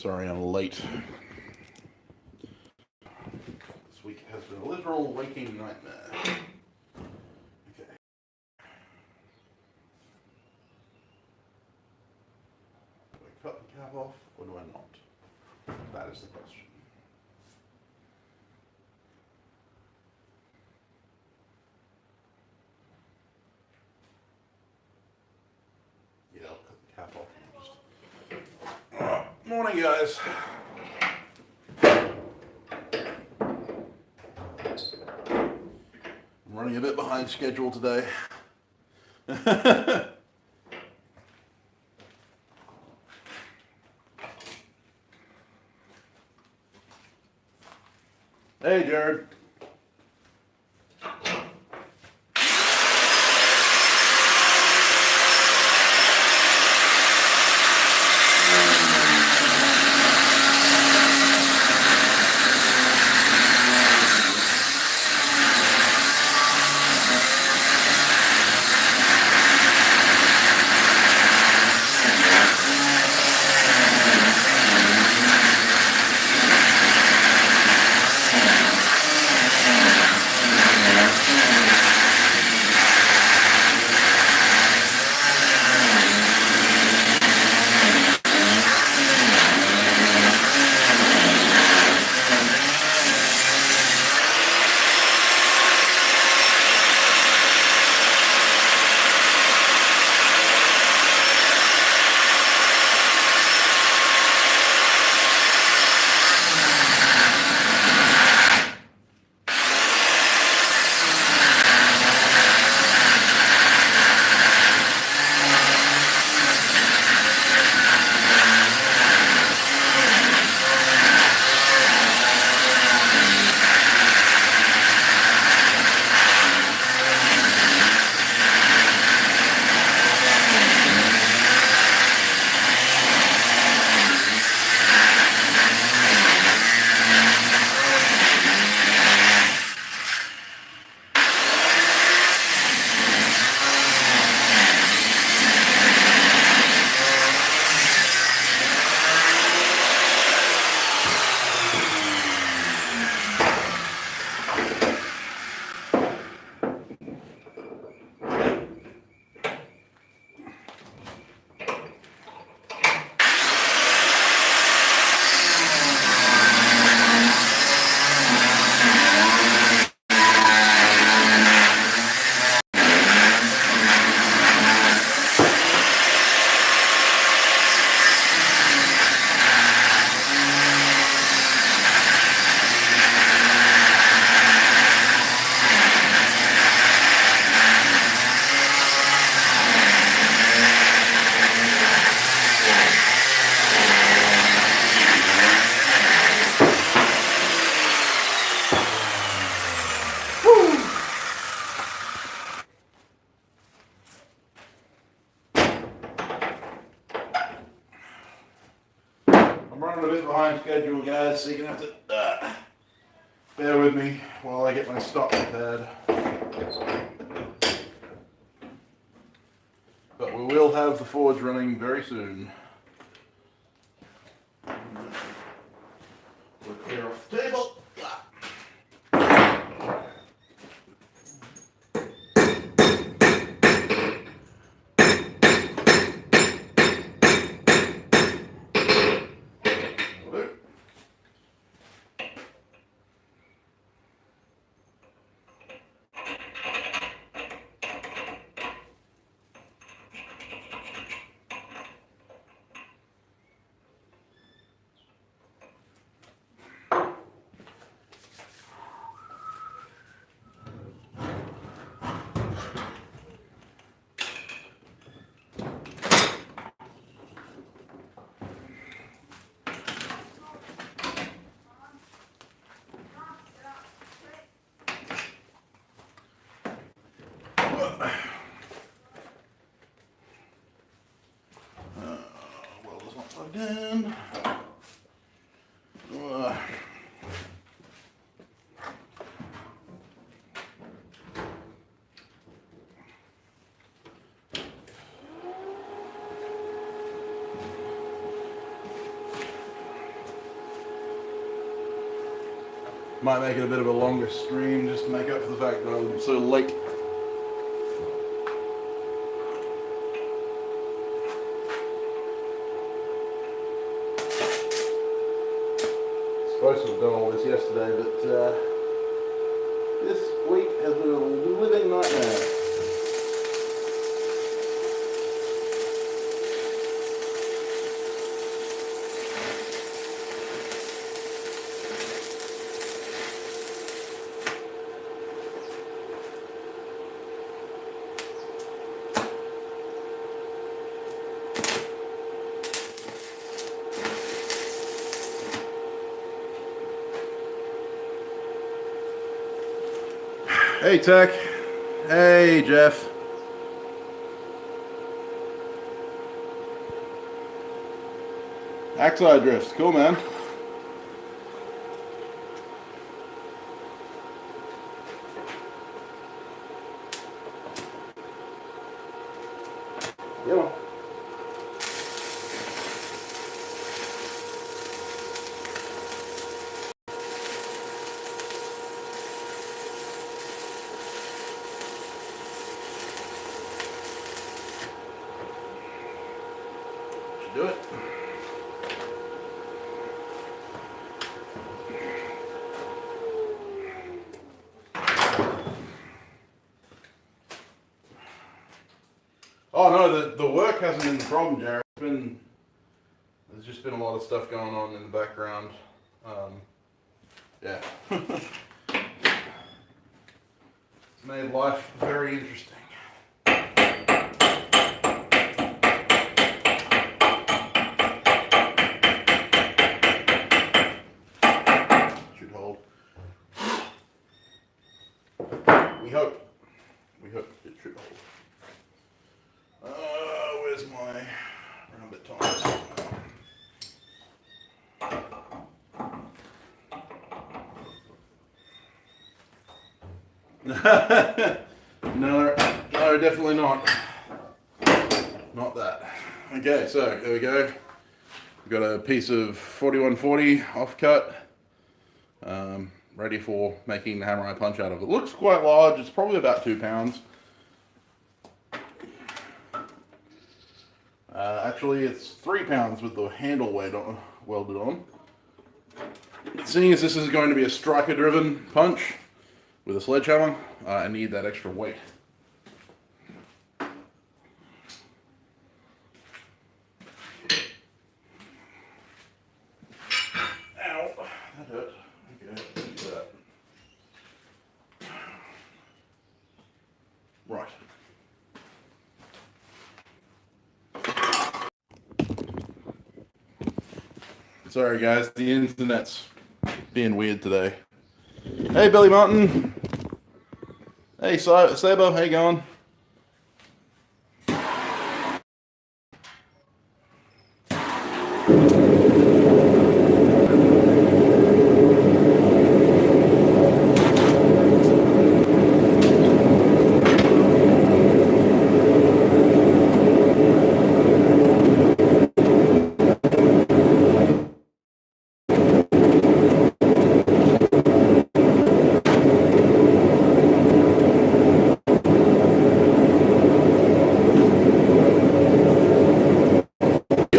Sorry I'm late. This week has been a literal waking nightmare. Okay. Do I cut the cap off or do I not? That is the question. Yeah, I'll cut the cap off. Morning, guys. I'm running a bit behind schedule today. Hey, Jared. I'm running a bit behind schedule, guys, so you're going to have to bear with me while I get my stock prepared. But we will have the forge running very soon. We'll clear off the table. Welder's not plugged in. Might make it a bit of a longer stream just to make up for the fact that I'm so late. Supposed to have done all this yesterday, but this week has been a living nightmare. Hey Tech. Hey Jeff. Axi drifts, cool man. Yeah. Do it. Oh no, the work hasn't been the problem, Jared. There's just been a lot of stuff going on in the background. Yeah. It's made life very interesting. We hope it should hold. Where's my round tongs? No, definitely not. Not that. Okay, so here we go. We've got a piece of 4140 offcut. Ready for making the hammer eye punch out of. It looks quite large. It's probably about 2 pounds. Actually, it's 3 pounds with the handle welded on. But seeing as this is going to be a striker-driven punch with a sledgehammer, I need that extra weight. Ow, that hurt. Okay. Right. Sorry guys, the internet's being weird today. Hey Billy Martin. Hey Sabo, how you going?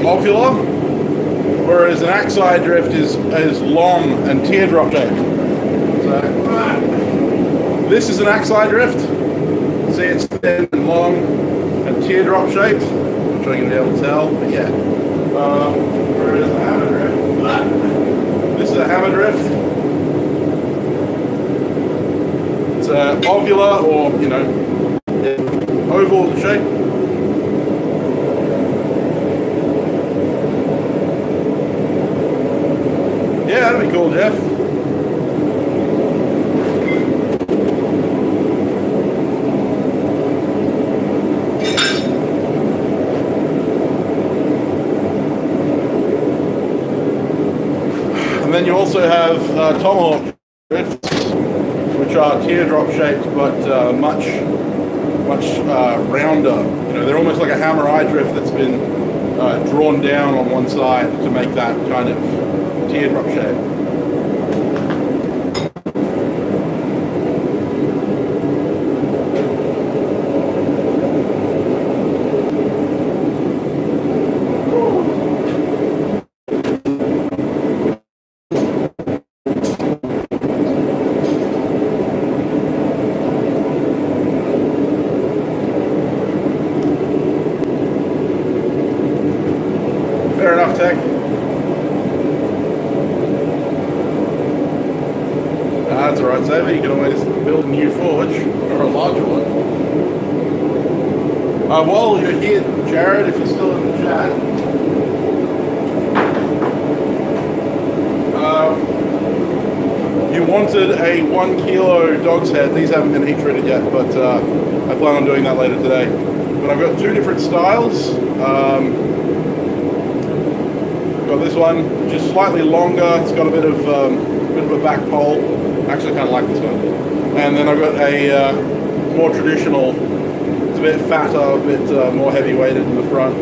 Ovular, whereas an axi drift is long and teardrop shaped. So this is an axi drift. See, it's thin and long and teardrop shaped. I'm sure you're going to be able to tell, but yeah. Whereas a hammer drift, this is a hammer drift. It's ovular, or oval shape. Yeah, that'd be cool, Jeff. And then you also have tomahawk drifts, which are teardrop shaped, but much rounder. They're almost like a hammer eye drift that's been drawn down on one side to make that kind of teardrop shape. tech. That's alright, Saber. You can always build a new forge or a larger one. While you're here, Jared, if you're still in the chat, you wanted a 1 kilo dog's head. These haven't been heat treated yet, but I plan on doing that later today. But I've got 2 different styles. Got this one, just slightly longer. It's got a bit of a back pole. I actually kind of like this one. And then I've got a more traditional. It's a bit fatter, a bit more heavy weighted in the front.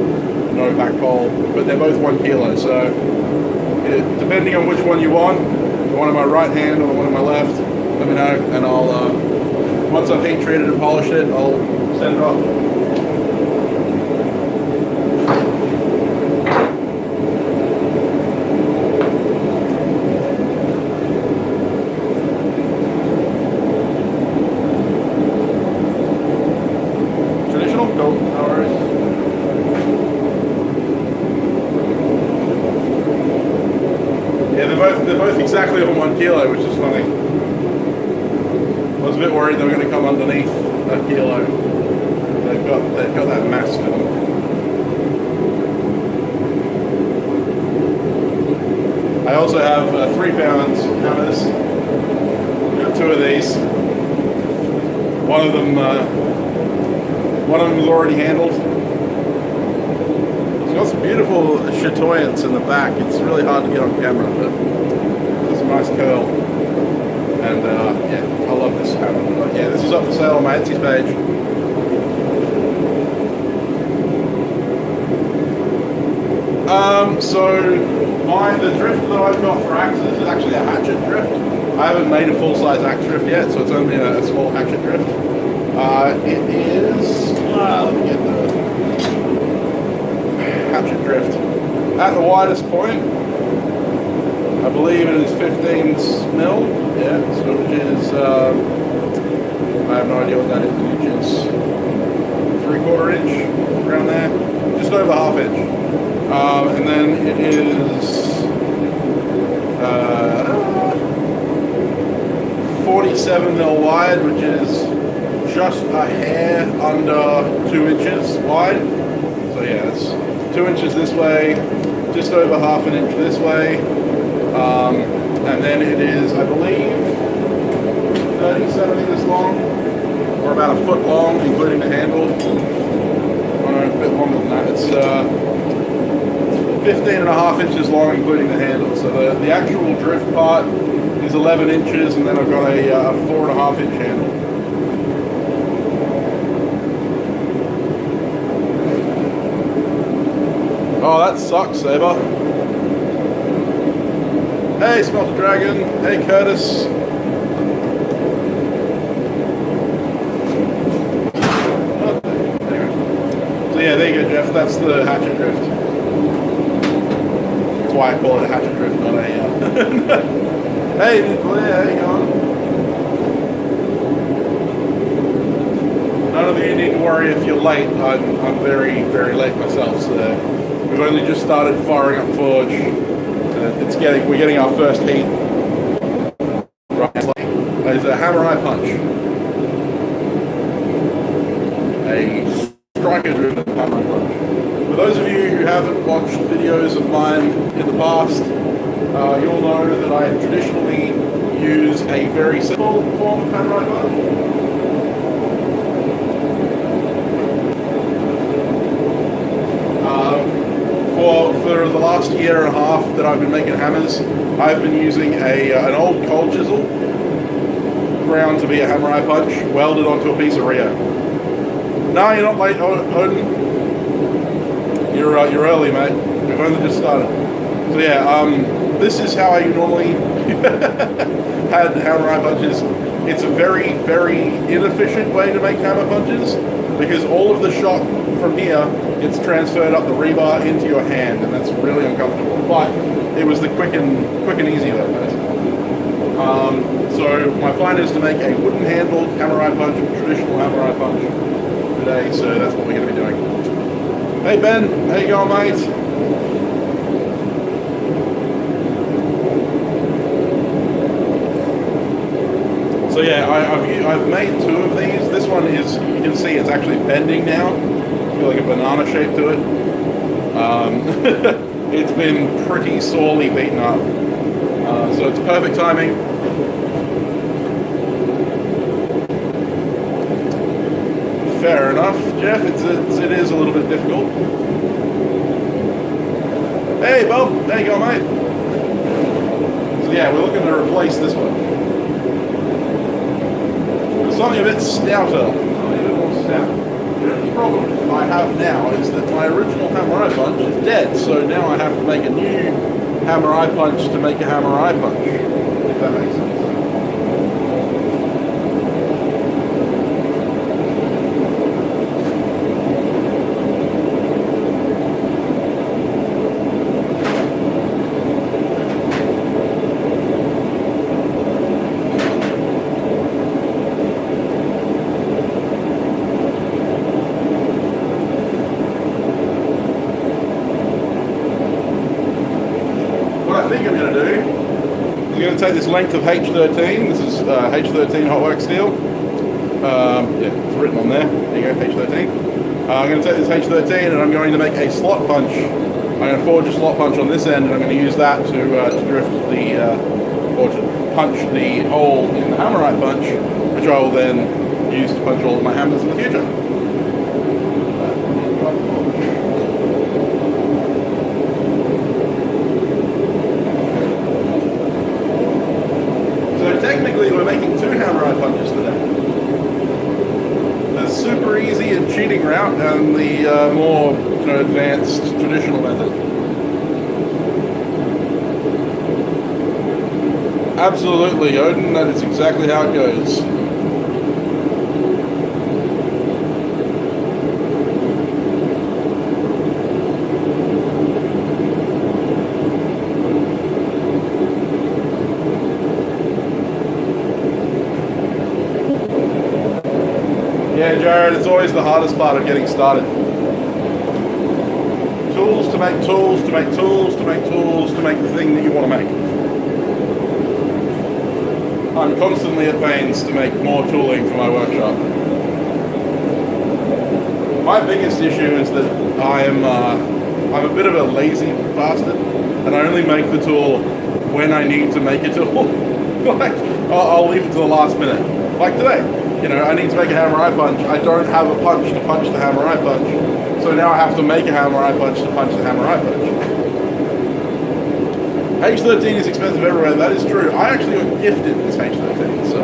No back pole, but they're both 1 kilo. So depending on which one you want, the one on my right hand or the one on my left, let me know, and I'll once I've heat treated and polished it, I'll send it off. Exactly over 1 kilo, which is funny. I was a bit worried they were going to come underneath a kilo. They've got that mass to them. I also have 3 pounds hammers. Got 2 of these. One of them is already handled. It's got some beautiful chatoyance in the back. It's really hard to get on camera, but nice curl, and yeah, I love this hammer. But yeah, this is up for sale on my Etsy's page. So the drift that I've got for axes is actually a hatchet drift. I haven't made a full-size axe drift yet, so it's only a small hatchet drift. It is, let me get the hatchet drift. At the widest point, I believe it is 15 mil, yeah, so which is, I have no idea what that is in inches, 3/4 inch, around there, just over ½ inch. And then it is 47 mil wide, which is just a hair under 2 inches wide. So yeah, it's 2 inches this way, just over ½ an inch this way. And then it is, I believe, 30 centimeters long, or about 1 foot long, including the handle. Oh no, a bit longer than that. It's 15.5 inches long, including the handle. So the actual drift part is 11 inches, and then I've got a 4.5 inch handle. Oh, that sucks, Saber. Hey, Smelter Dragon. Hey, Curtis. Anyway. So yeah, there you go, Jeff. That's the hatchet drift. That's why I call it a hatchet drift, not a... Hey, Nicola, how you going? None of you need to worry if you're late. I'm very, very late myself, so we've only just started firing up Forge. We're getting our first heat. Right, there's a hammer eye punch. A striker-driven hammer eye punch. For those of you who haven't watched videos of mine in the past, you'll know that I traditionally use a very simple form of hammer eye punch. For the last year and a half that I've been making hammers, I've been using an old cold chisel ground to be a hammer eye punch, welded onto a piece of Rio. No, you're not late, Odin. You're early, mate. We've only just started. So yeah, this is how I normally had hammer eye punches. It's a very, very inefficient way to make hammer punches because all of the shock from here gets transferred up the rebar into your hand, and that's really uncomfortable. But it was the quick and easy way. So my plan is to make a wooden handled hammer eye punch, a traditional hammer eye punch today. So that's what we're going to be doing. Hey Ben, how you going, mate? So yeah, I've made two of these. This one is, you can see it's actually bending now. It's got like a banana shape to it. It's been pretty sorely beaten up. So it's perfect timing. Fair enough, Jeff. It is a little bit difficult. Hey, Bob. There you go, mate. So yeah, we're looking to replace this one. Something a bit stouter. A bit more stout. The only problem I have now is that my original hammer eye punch is dead, so now I have to make a new hammer eye punch to make a hammer eye punch. If that makes sense. Take this length of H13. This is H13 hot work steel. Yeah, it's written on there. There you go, H13. I'm going to take this H13 and I'm going to make a slot punch. I'm going to forge a slot punch on this end, and I'm going to use that to drift or to punch the hole in the hammer eye punch, which I will then use to punch all of my hammers in the future. Technically, we're making two hammer eye punches today. The super easy and cheating route, and the more advanced traditional method. Absolutely, Odin. That is exactly how it goes. Yeah, Jared, it's always the hardest part of getting started. Tools to make tools, to make tools, to make tools, to make the thing that you want to make. I'm constantly at pains to make more tooling for my workshop. My biggest issue is that I'm a bit of a lazy bastard, and I only make the tool when I need to make a tool. Like, I'll leave it to the last minute. Like today. I need to make a hammer eye punch. I don't have a punch to punch the hammer eye punch. So now I have to make a hammer eye punch to punch the hammer eye punch. H13 is expensive everywhere. That is true. I actually got gifted this H13, so...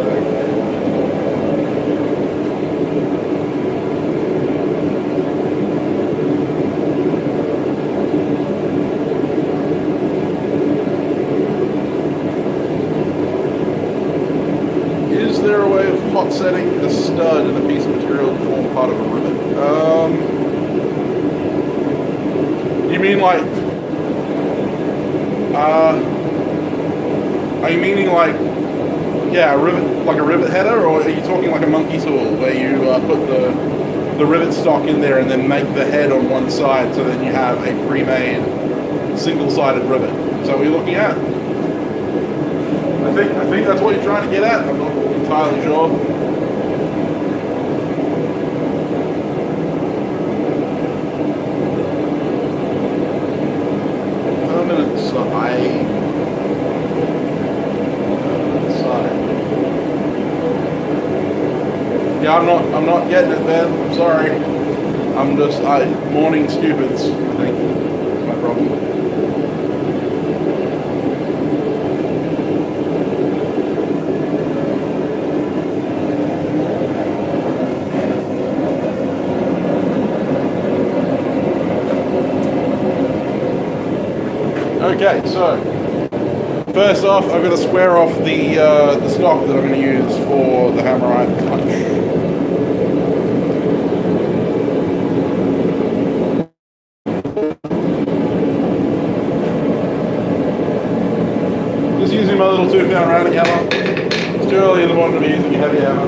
Is there a way of hot setting a stud in a piece of material to form part of a rivet? You mean like... are you meaning like... Yeah, a rivet, like a rivet header, or are you talking like a monkey tool where you put the rivet stock in there and then make the head on one side, so then you have a pre-made single-sided rivet? Is that what you're looking at? I think that's what you're trying to get at. I'm not entirely sure. Permanent side. Yeah, I'm not getting it, man. I'm sorry. I'm just mourning stupids, I think. That's my problem. Okay, so first off, I've got to square off the stock that I'm going to use for the hammer eye punch. Just using my little 2-pound rounding hammer. It's too early in the morning to be using a heavy hammer.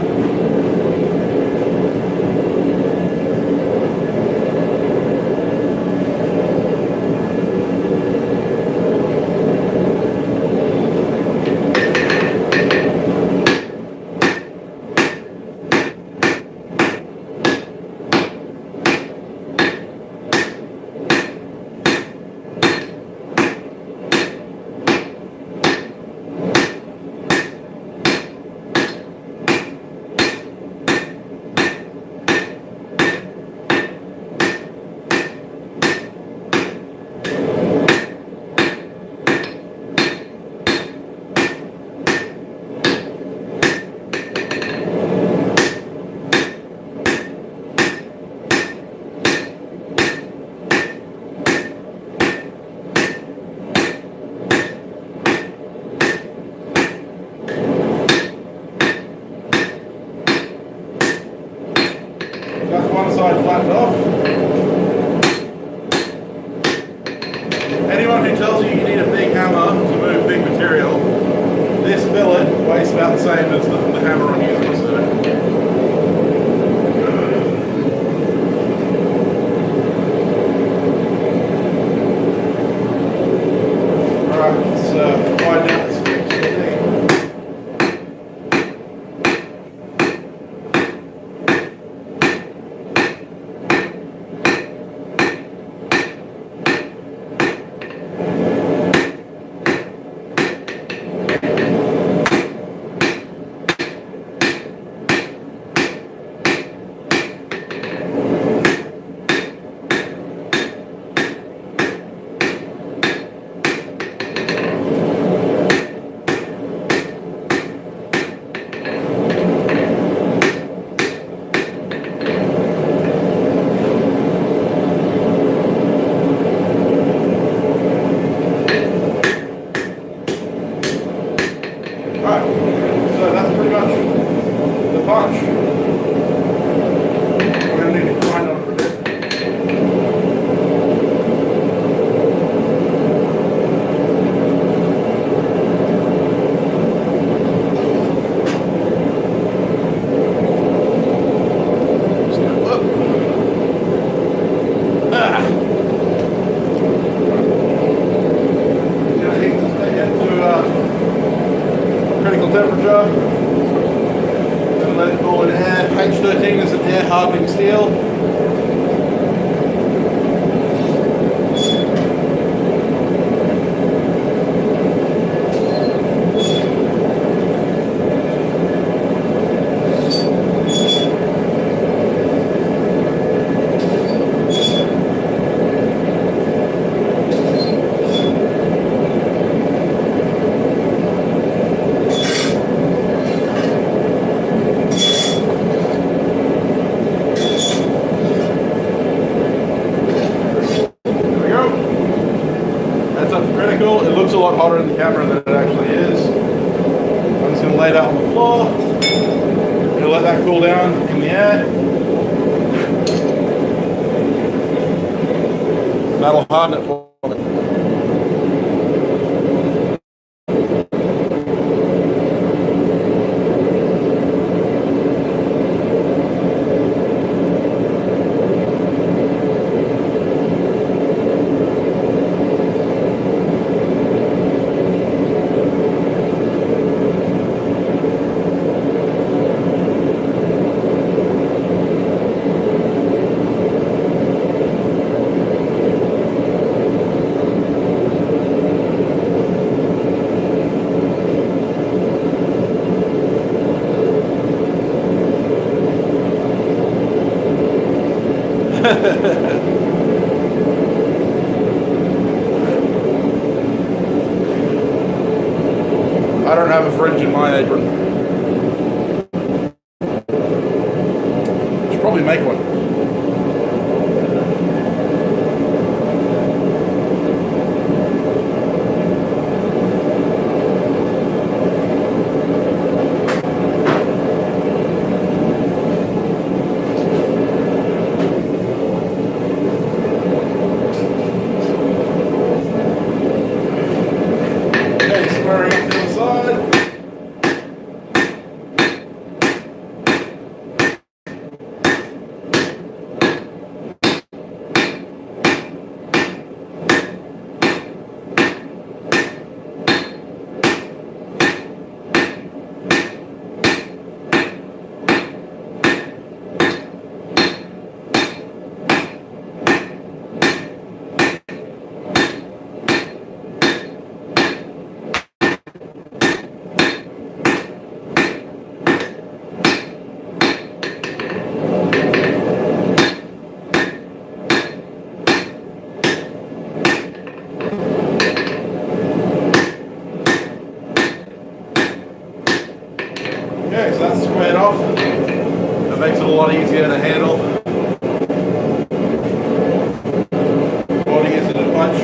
Anyone who tells you you need a big hammer to move big material, this billet weighs about the same as the hammer I'm using to do it. It looks a lot hotter in the camera than it actually is. I'm just going to lay that on the floor. I'm going to let that cool down in the air. That'll harden it for me. I don't have a fridge in my apron. Should probably make one. Okay, so that's squared off. That makes it a lot easier to handle. Body isn't a punch.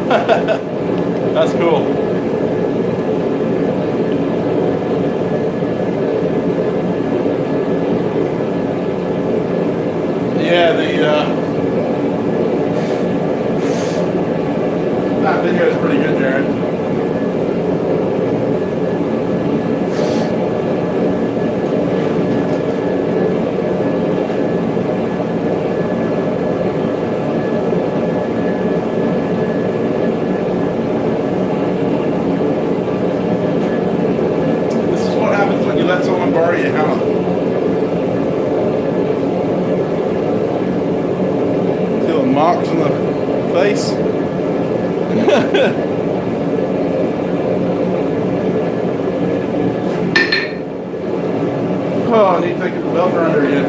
That's cool. Yeah, that video is pretty good, Jared. This is what happens when you let someone borrow your hammer. Marks on the face. Oh, I need to take the belt grinder again.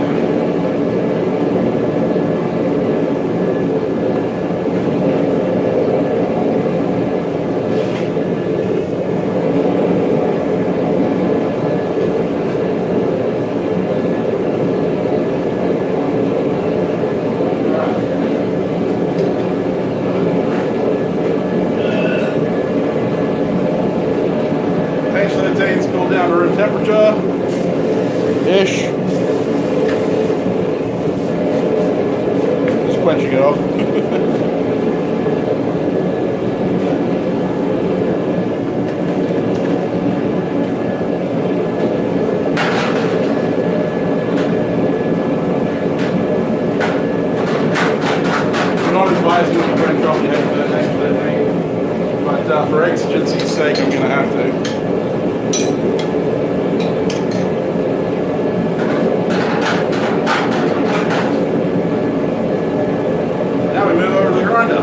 It's cooled down to room temperature ish. Just quenching it off. I'm not advising you to quench off your head for that next thing, but for exigency's sake, I'm going to have to. Now we move over to the grinder.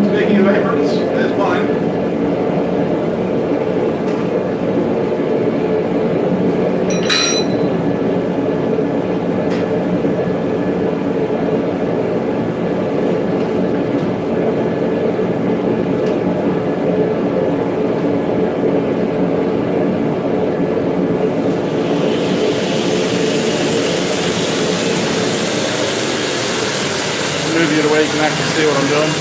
Speaking of aprons, there's mine. Move you to where you can actually see what I'm doing.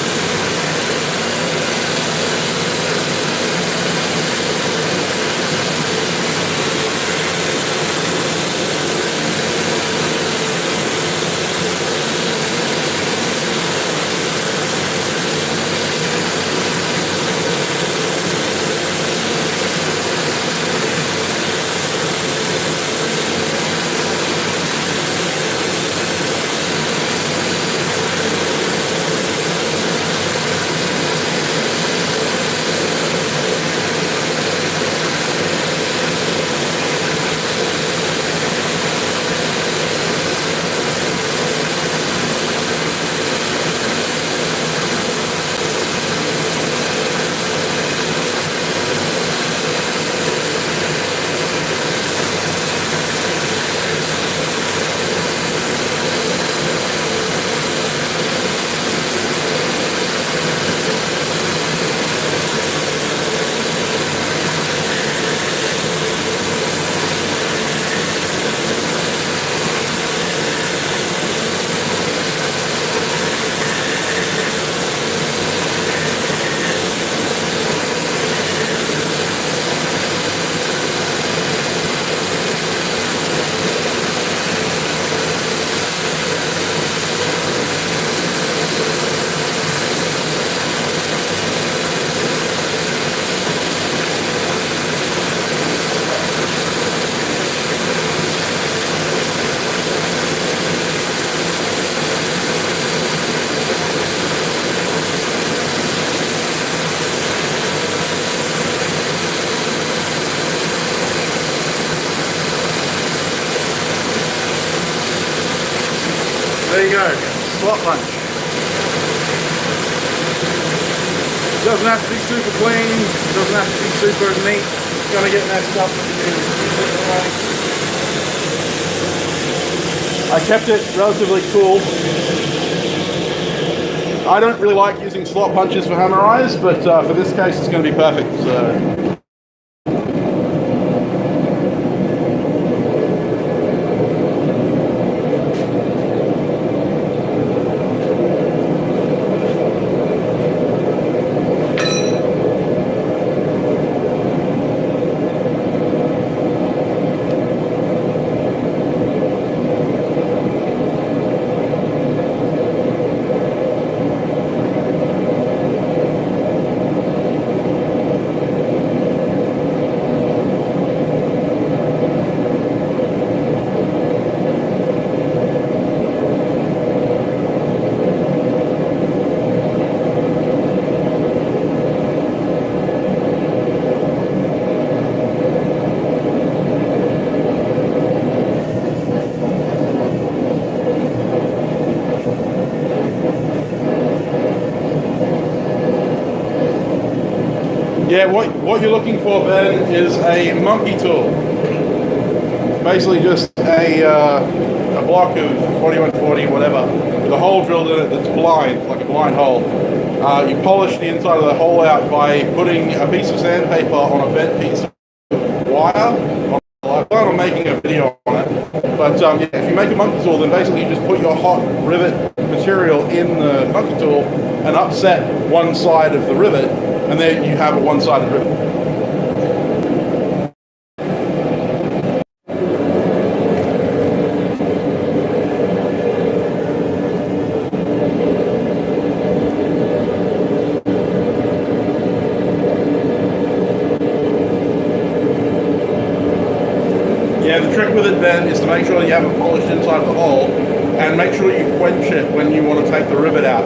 There you go, slot punch. Doesn't have to be super clean, doesn't have to be super neat. It's gonna get messed up. I kept it relatively cool. I don't really like using slot punches for hammer eyes, but for this case it's going to be perfect. So Yeah, what you're looking for then is a monkey tool. Basically just a block of 4140, whatever, with a hole drilled in it that's blind, like a blind hole. You polish the inside of the hole out by putting a piece of sandpaper on a bent piece of wire. I plan on making a video on it, but yeah, if you make a monkey tool, then basically you just put your hot rivet material in the monkey tool and upset one side of the rivet, and then you have a one-sided rivet. Yeah, the trick with it then is to make sure that you have a polished inside of the hole, and make sure you quench it when you want to take the rivet out,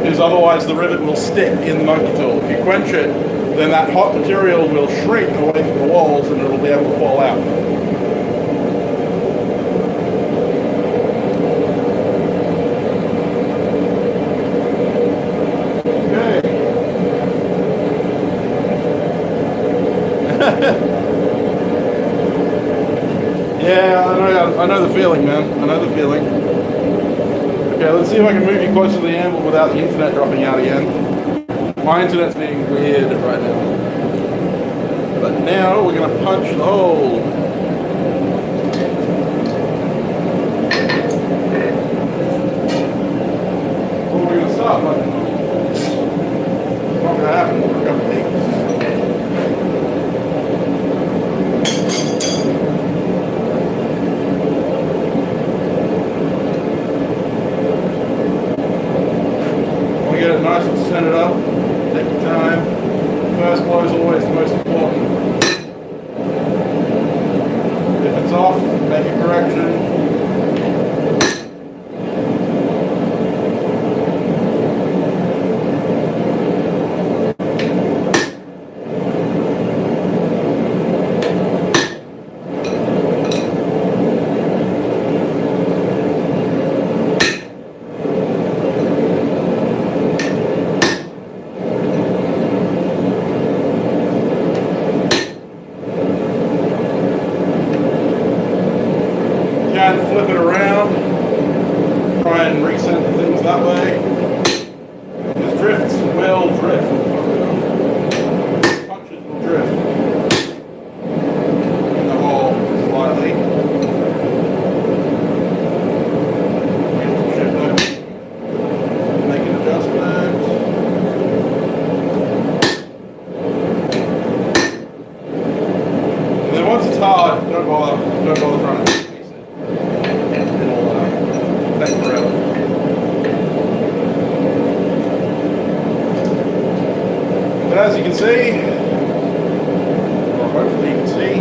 because otherwise the rivet will stick in the monkey tool. If you quench it, then that hot material will shrink away from the walls and it'll be able to fall out. Yeah, I know the feeling, man. I know the feeling. Okay, let's see if I can move you closer to the anvil without the internet dropping out again. My internet's being weird right now. But now we're going to punch the hole. What are we going to start with? It's not going to happen for a couple of weeks. Get it nice and set it up. Take your time. First blow is always the most important. If it's off, make a correction. Flip it around, try and recenter things that way. Because drifts will drift. Punches will drift. In the hole slightly. Shift over. Make an adjustment. And then once it's hard, don't bother trying to forever. But as you can see, or hopefully you can see,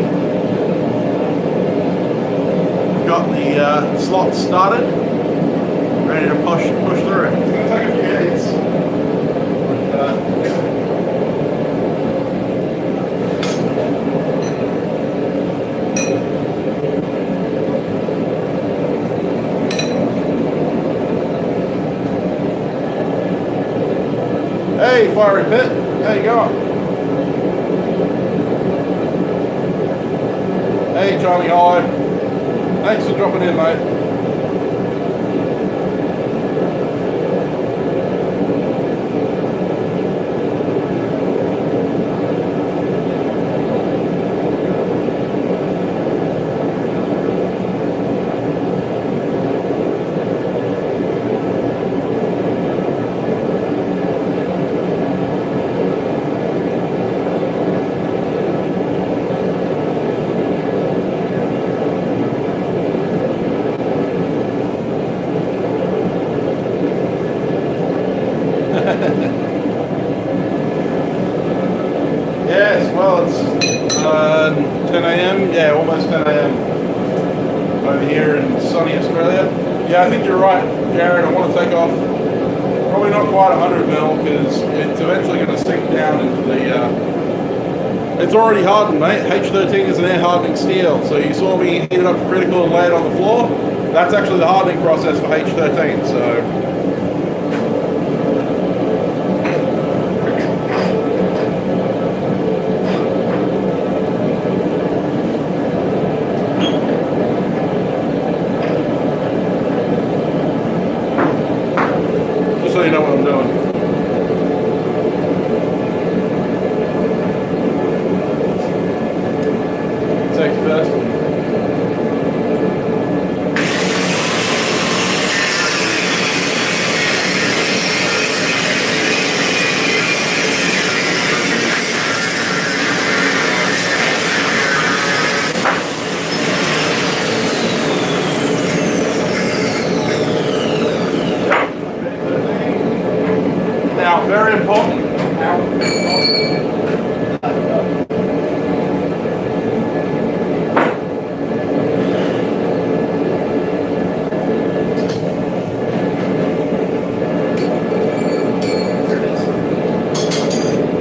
we've got the slots started, ready to push through it. It's going to take a few hits. Hey, Fiery Pit, how you going? Hey, Johnny Hollow. Thanks for dropping in, mate. Yes, well, it's 10 a.m. Yeah, almost 10 a.m. over here in sunny Australia. Yeah, I think you're right, Jared. I want to take off probably not quite 100 mil because it's eventually going to sink down into the... It's already hardened, mate. H13 is an air hardening steel. So you saw me heat it up to critical and lay it on the floor. That's actually the hardening process for H13. So...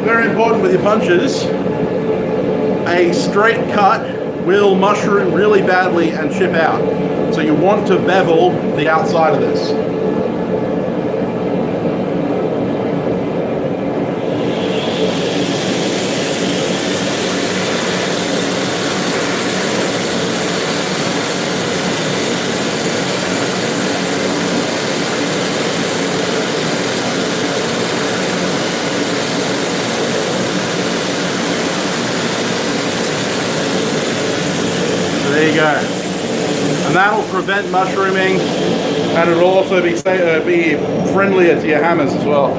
Very important with your punches, a straight cut will mushroom really badly and chip out. So you want to bevel the outside of this. There you go. And that'll prevent mushrooming, and it'll also be friendlier to your hammers as well.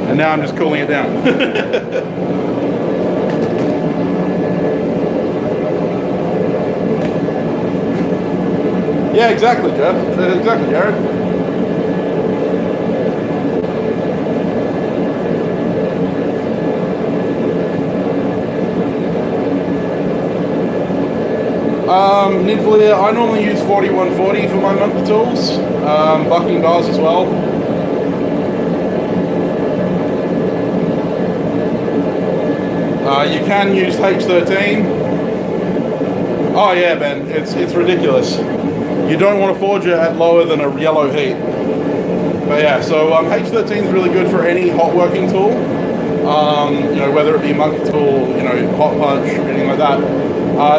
And now I'm just cooling it down. Yeah, exactly, Jeff. Exactly, Jared. Ninflair, I normally use 4140 for my monkey tools. Bucking does as well. You can use H13. Oh yeah, Ben, it's ridiculous. You don't want to forge it at lower than a yellow heat. But yeah, so H13 is really good for any hot working tool. You know, whether it be monkey tool, you know, hot punch, anything like that.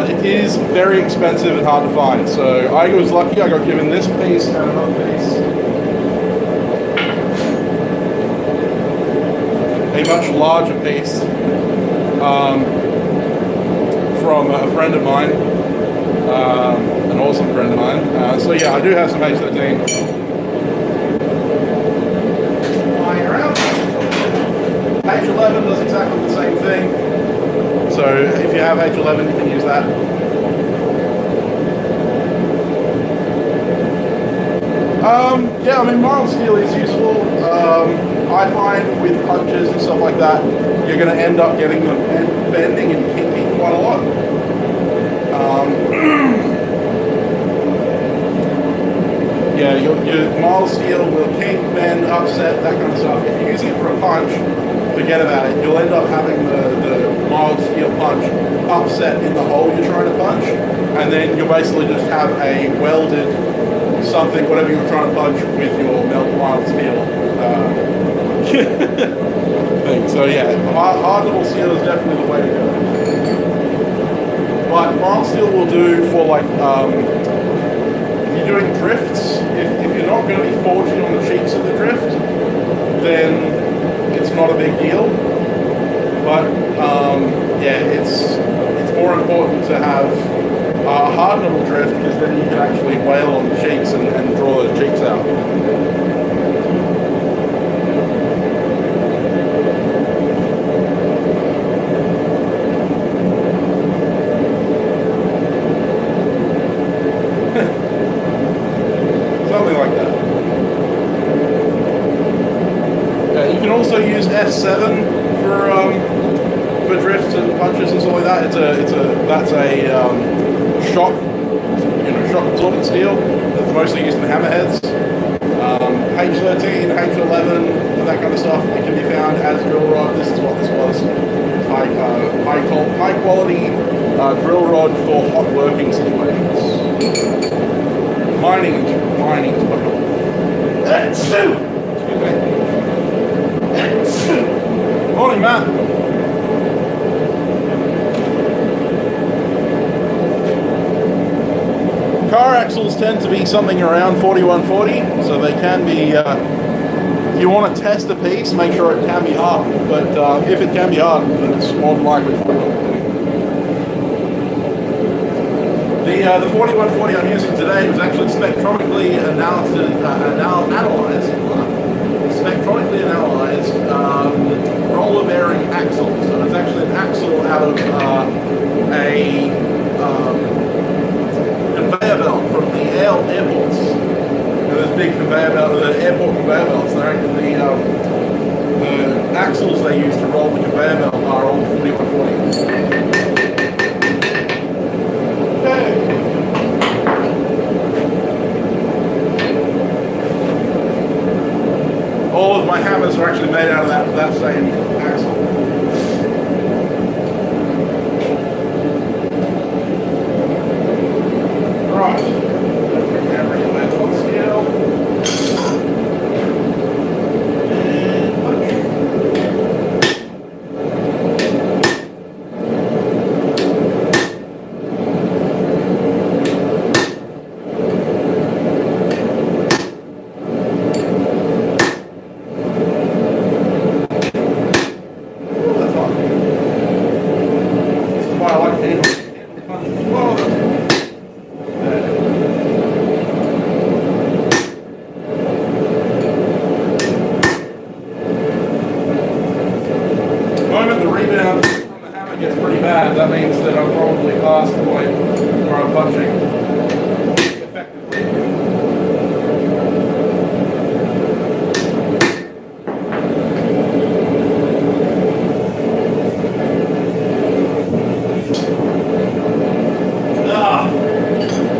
It is very expensive and hard to find. So I was lucky, I got given this piece and another piece. A much larger piece from a friend of mine, an awesome friend of mine. So yeah, I do have some H13 lying around. H11 does exactly the same thing. So if you have H11, you can use that. Yeah, I mean, mild steel is useful. I find with punches and stuff like that, you're going to end up getting them bending and kinking quite a lot. Yeah, your mild steel will kink, bend, upset, that kind of stuff. If you're using it for a punch, forget about it. You'll end up having the mild steel punch upset in the hole you're trying to punch, and then you'll basically just have a welded something, whatever you're trying to punch, with your mild steel thing. So yeah, hard level steel is definitely the way to go. But mild steel will do for like if you're doing drifts. If you're not going to be forging on the cheeks of the drift, then it's not a big deal, but yeah, it's more important to have a hard little drift, because then you can actually wail on the cheeks and draw those cheeks out. Something like that. You can also use S7 for drifts and punches and stuff like that. That's a shock absorbent steel that's mostly used in hammerheads. H13, H11, and that kind of stuff. It can be found as drill rod. This is what this was. High quality drill rod for hot working situations. Mining is what excuse me. Morning, Matt. Car axles tend to be something around 4140, so they can be, if you want to test a piece, make sure it can be hard, but if it can be hard, then it's more than likely 4140. The 4140 I'm using today was actually spectromically analyzed roller bearing axle. So it's actually an axle out of a conveyor belt from the airports. there's big conveyor belt, the airport conveyor belts. I reckon the axles they use to roll the conveyor belt are all 40x40. All of my hammers are actually made out of that same axle. Right. Hammer your lens on scale. And punch. That means that I'm probably past the point where I'm punching effectively.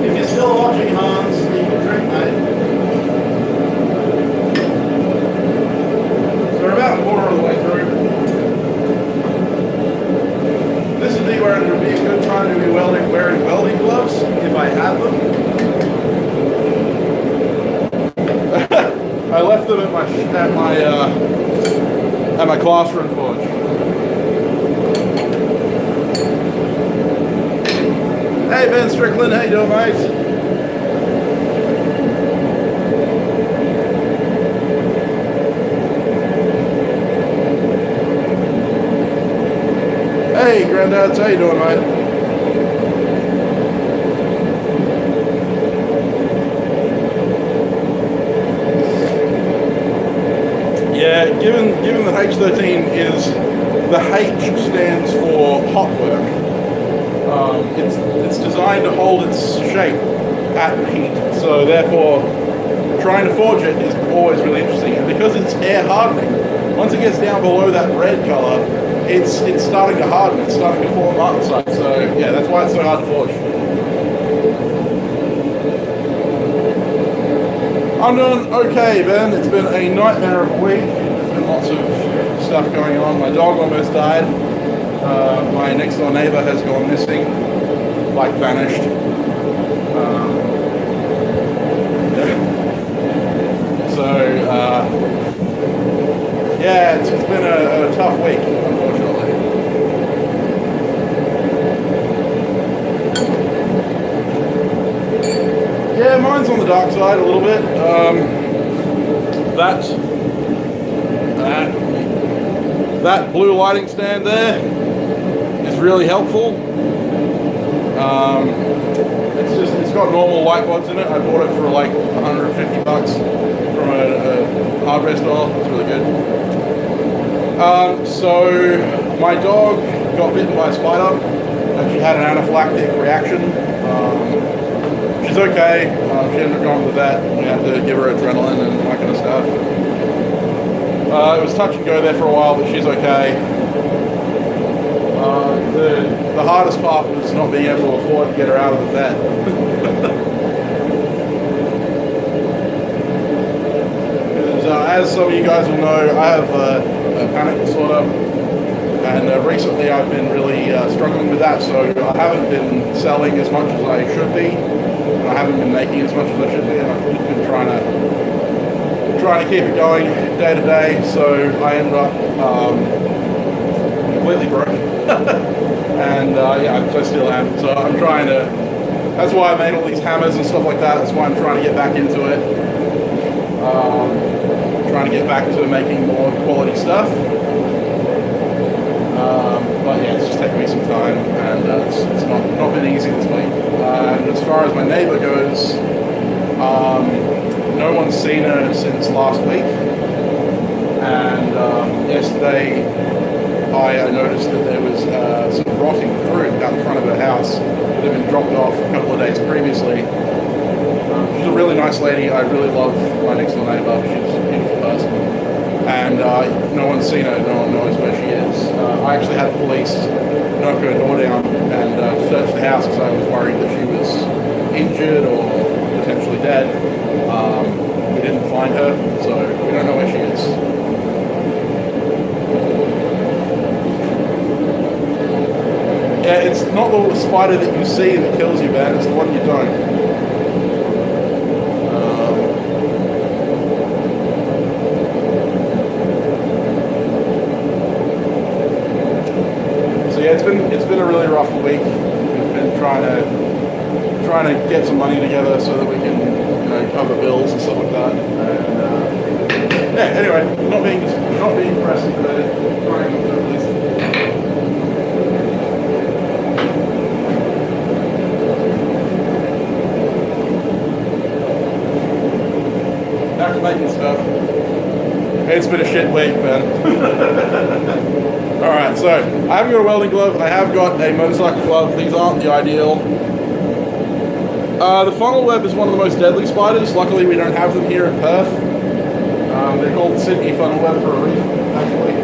If you're still watching, Hans, you can drink, mate. So we're about a quarter of the way through. This would be where it would be a good time to be wearing welding gloves, if I had them. I left them at my classroom forge. Hey Ben Strickland, how you doing, mate? Hey, Granddads, how you doing, mate? Yeah, given that H13 is, the H stands for hot work. It's designed to hold its shape at heat, so therefore trying to forge it is always really interesting. And because it's air hardening, once it gets down below that red color, it's starting to harden, it's starting to form martensite, so yeah, that's why it's so hard to forge. I'm doing okay, Ben. It's been a nightmare of a week. There's been lots of stuff going on. My dog almost died. My next door neighbor has gone missing, like vanished. Yeah, it's been a tough week, unfortunately. Yeah, mine's on the dark side a little bit. That blue lighting stand there is really helpful. It's got normal light plugs in it. I bought it for like $150 from a hardware store. It's really good. So my dog got bitten by a spider and she had an anaphylactic reaction. She's okay. She ended up going to the vet. We had to give her adrenaline and that kind of stuff. It was touch and go there for a while, but she's okay. The hardest part was not being able to afford to get her out of the vet. As some of you guys will know, I have a panic disorder, and recently I've been really struggling with that, so I haven't been selling as much as I should be, and I haven't been making as much as I should be, and I've just been trying to keep it going day to day, so I ended up completely broke. And yeah, I still am, so I'm trying to, that's why I made all these hammers and stuff like that. That's why I'm trying to get back into it. Trying to get back to making more quality stuff. But yeah, it's just taken me some time, and it's not been easy this week. And as far as my neighbor goes, no one's seen her since last week. And yesterday I noticed that there was some rotting fruit out the front of her house that had been dropped off a couple of days previously. She's a really nice lady. I really love my next door neighbor. She's a beautiful person. And no one's seen her, no one knows where she is. I actually had police knock her door down and search the house because I was worried that she was injured or potentially dead. We didn't find her, so we don't know where she is. Yeah, it's not the spider that you see that kills you, man. It's the one you don't. So yeah, it's been a really rough week. We've been trying to get some money together so that we can, you know, cover bills and stuff like that. And yeah, anyway, not being aggressive, but trying to at least. Back to making stuff. It's been a shit week, man. Alright, so I haven't got a welding glove, I have got a motorcycle glove. These aren't the ideal. The funnel web is one of the most deadly spiders. Luckily we don't have them here in Perth. They're called Sydney funnel web for a reason, actually.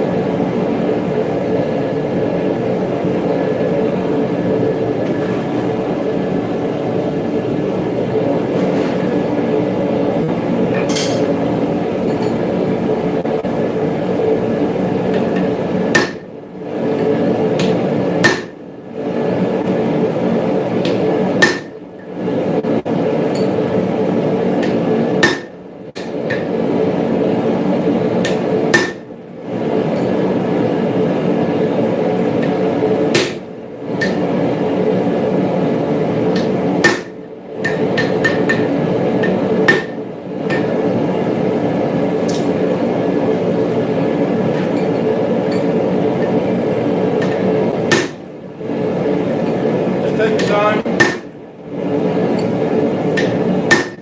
Take your time.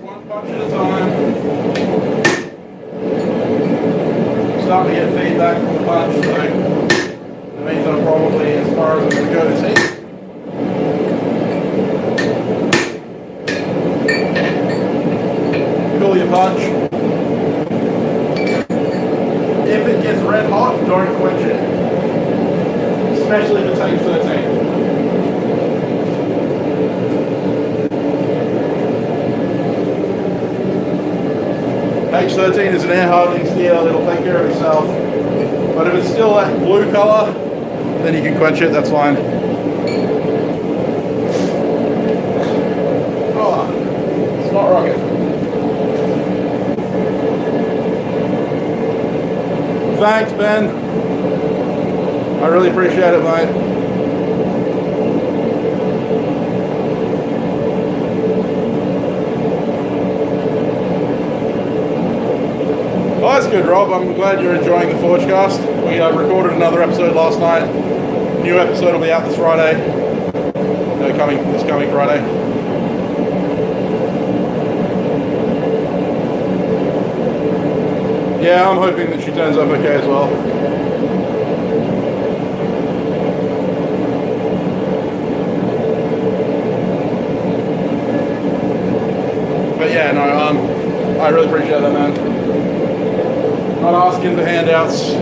One punch at a time. Starting to get feedback from the punch, so that means I'm probably as far as I'm going to go this heat. Pull your punch. If it gets red hot, don't quench it. Especially if it takes 13. H13 is an air hardening steel, it'll take care of itself. But if it's still that blue colour, then you can quench it, that's fine. Oh, smart rocket. Thanks, Ben. I really appreciate it, mate. Oh, that's good, Rob. I'm glad you're enjoying the Forgecast. We recorded another episode last night. New episode will be out this Friday. No, this coming Friday. Yeah, I'm hoping that she turns up okay as well. But yeah, no, I really appreciate that, man. Not asking for handouts.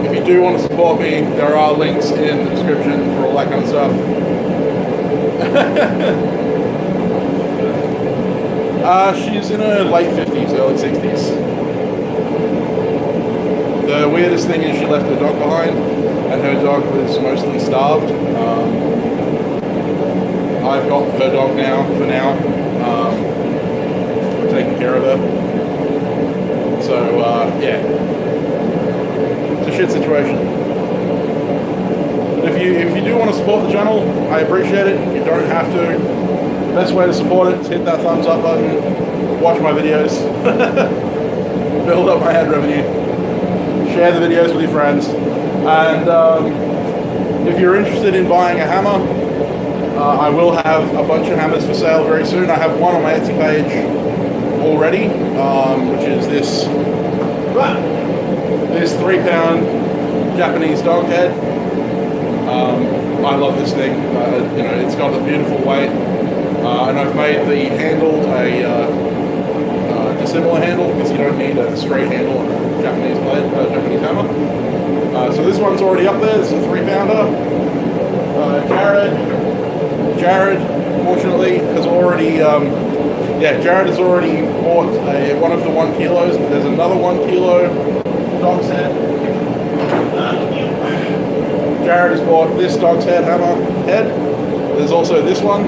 If you do want to support me, there are links in the description for all that kind of stuff. She's in her late 50s, early 60s. The weirdest thing is she left her dog behind, and her dog was mostly starved. I've got her dog now, for now. We're taking care of her. So, yeah, it's a shit situation. But if you do want to support the channel, I appreciate it. You don't have to. The best way to support it is hit that thumbs up button, watch my videos, build up my ad revenue, share the videos with your friends, and if you're interested in buying a hammer, I will have a bunch of hammers for sale very soon. I have one on my Etsy page already, which is this 3-pound Japanese dog head. I love this thing. You know, it's got a beautiful weight. And I've made the handle a dissimilar handle because you don't need a straight handle on a Japanese blade, Japanese hammer. So this one's already up there. This is a 3-pounder. Jared, fortunately, has already, Jared has already bought one of the 1 kilos. There's another 1 kilo dog's head. Jared has bought this dog's head hammer head. There's also this one.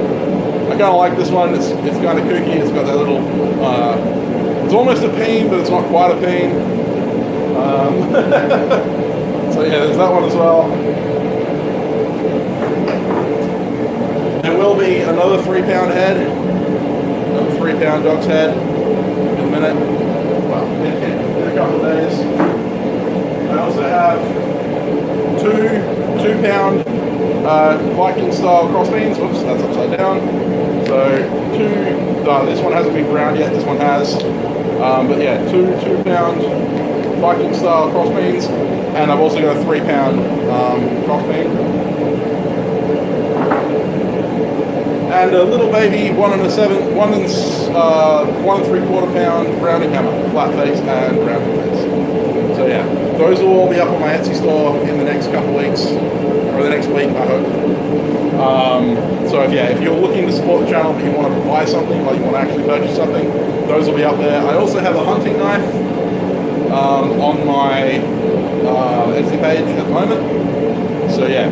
I kind of like this one. It's kind of kooky. It's got that little, it's almost a peen, but it's not quite a peen. So yeah, there's that one as well. There will be another 3-pound head, another 3-pound dog's head in a minute. Well, in a couple of days. I also have 2-pound Viking style crossbeams. Whoops, that's upside down. So this one hasn't been ground yet. This one has. But yeah, 2-pound Viking style crossbeams, and I've also got a 3-pound crossbeam. And a little baby 1 3/4 pound rounding hammer, flat face and rounding face. So yeah, those will all be up on my Etsy store in the next couple of weeks, or the next week, I hope. So if you're looking to support the channel but you want to buy something, like you want to actually purchase something, those will be up there. I also have a hunting knife on my Etsy page at the moment. So yeah.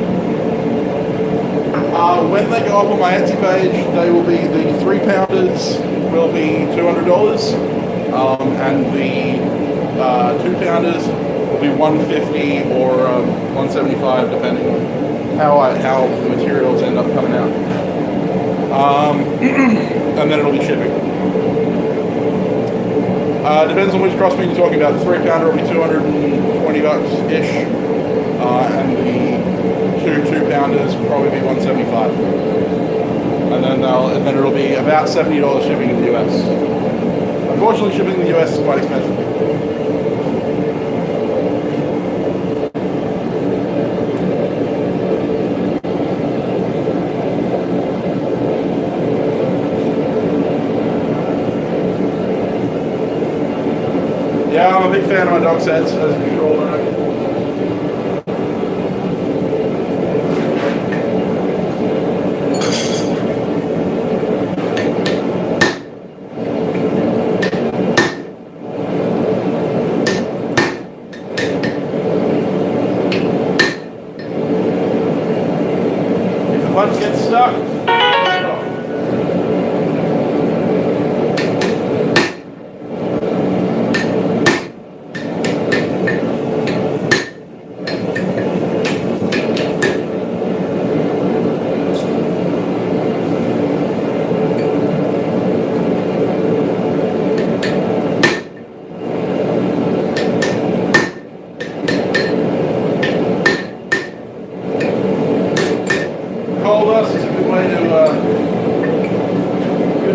When they go up on my Etsy page, they will be, the 3-pounders will be $200, and the 2-pounders will be $150 or $175, depending on how the materials end up coming out. And then it'll be shipping. Depends on which crossbeam you're talking about. The 3-pounder will be $220-ish, and the 2-pounders will probably be $175, and then it'll be about $70 shipping in the US. Unfortunately, shipping in the US is quite expensive. Yeah, I'm a big fan of my dog sets, as you all know. Once it gets stuck,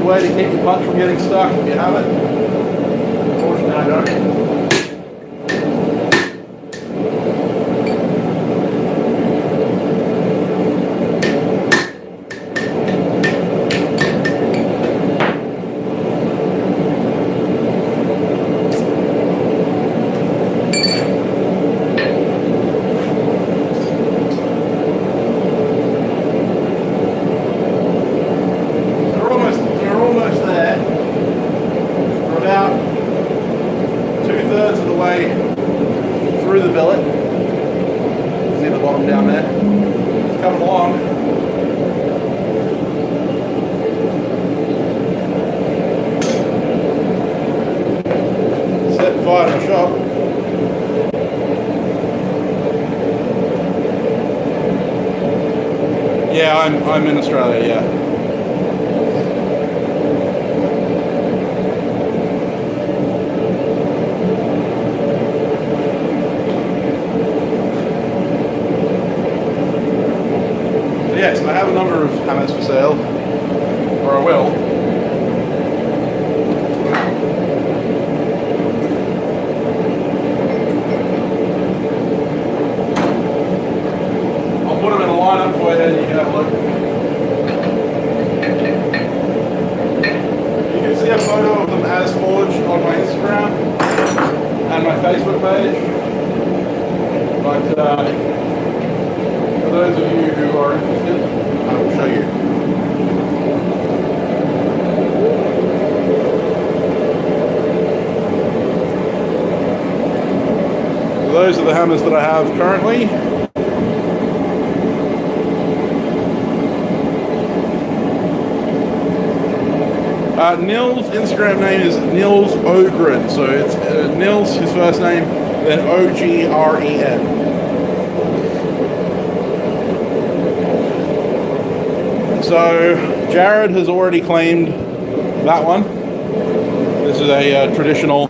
way to keep your punch from getting stuck if you have it. Unfortunately, I don't. Through the billet. See the bottom down there? It's coming along. Set fire in the shop. Yeah, I'm in Australia, yeah. Yes, I have a number of hammers for sale, or I will. I'll put them in a lineup for you and you can have a look. Facebook page. But for those of you who are interested, I will show you. So those are the hammers that I have currently. Nils' Instagram name is Nils Ogren, so it's Nils, his first name, then Ogren. So Jared has already claimed that one. This is a traditional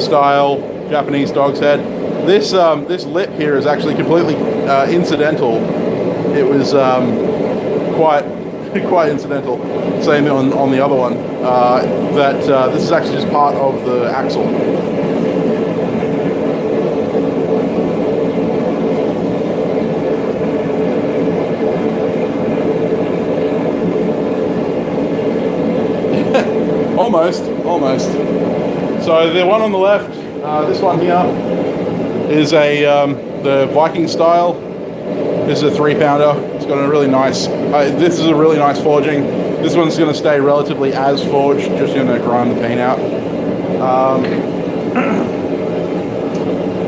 style Japanese dog's head. This lip here is actually completely incidental. It was quite incidental. Same on the other one. This is actually just part of the axle. Almost. So the one on the left, this one here, is the Viking style. This is a 3-pounder. It's got a really nice. This is a really nice forging. This one's going to stay relatively as forged. Just going to grind the paint out.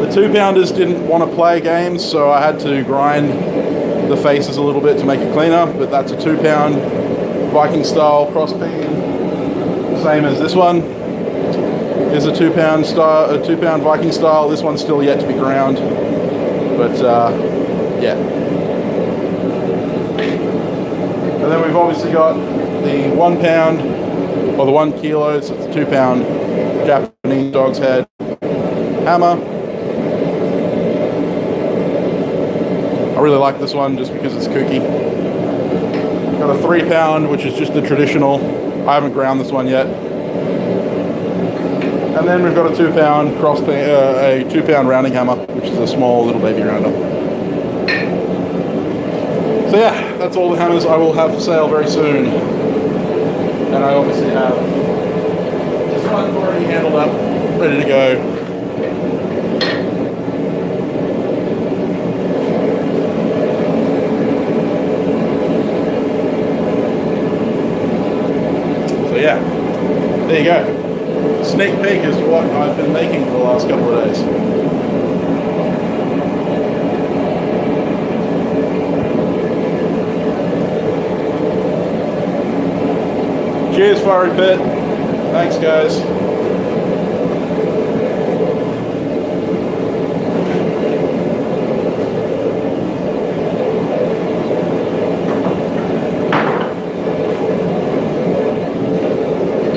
The 2-pounders didn't want to play games, so I had to grind the faces a little bit to make it cleaner. But that's a 2-pound Viking style cross peen. Same as this one. Is a 2-pound style, a 2-pound Viking style. This one's still yet to be ground, but yeah. And then we've obviously got the 1 pound or the 1 kilo. So it's a 2-pound Japanese dog's head hammer. I really like this one just because it's kooky. Got a 3-pound, which is just the traditional. I haven't ground this one yet. And then we've got a 2-pound cross, a 2-pound rounding hammer, which is a small little baby rounder. So yeah, that's all the hammers I will have for sale very soon. And I obviously have this one already handled up, ready to go. Yeah, there you go. Sneak peek is what I've been making for the last couple of days. Cheers, Fiery Pit. Thanks, guys.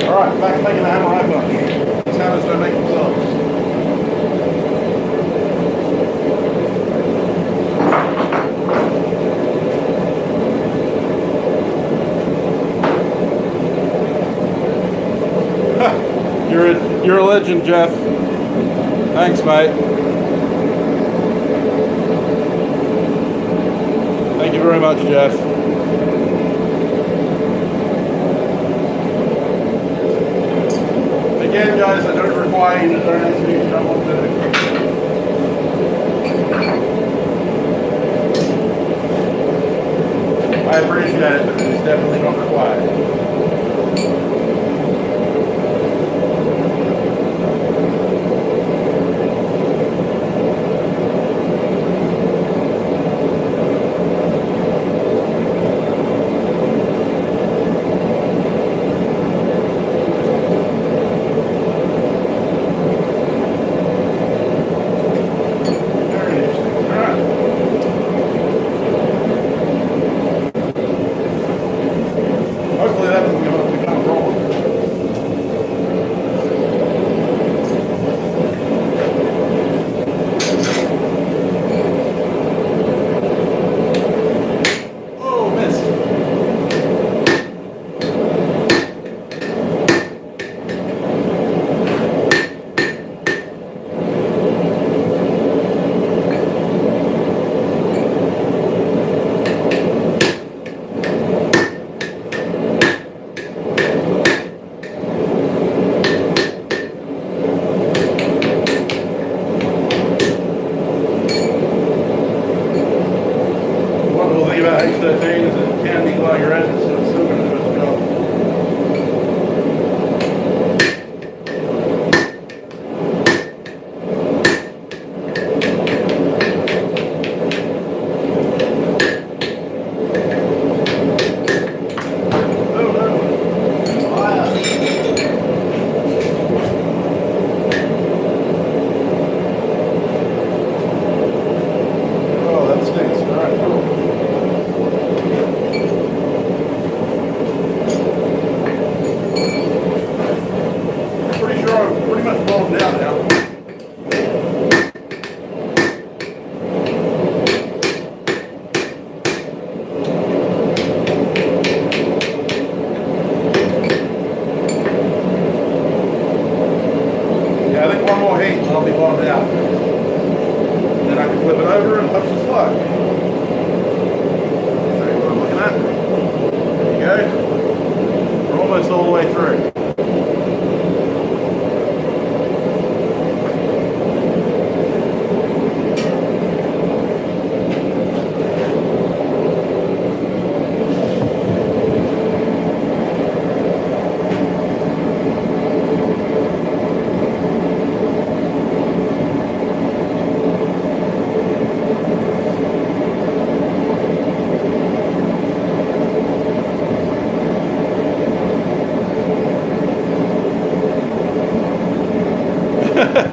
Alright, back to making the hammer high punch. These hammers don't make themselves. You're a legend, Jeff. Thanks, mate. Thank you very much, Jeff. Again, guys, I don't require you to donate to me if you don't want to. I appreciate it, but it's definitely not required. Hopefully that doesn't become a problem. I think one more heat and I'll be bottomed out. And then I can flip it over and touch the slug. See what I'm looking at? There you go. We're almost all the way through.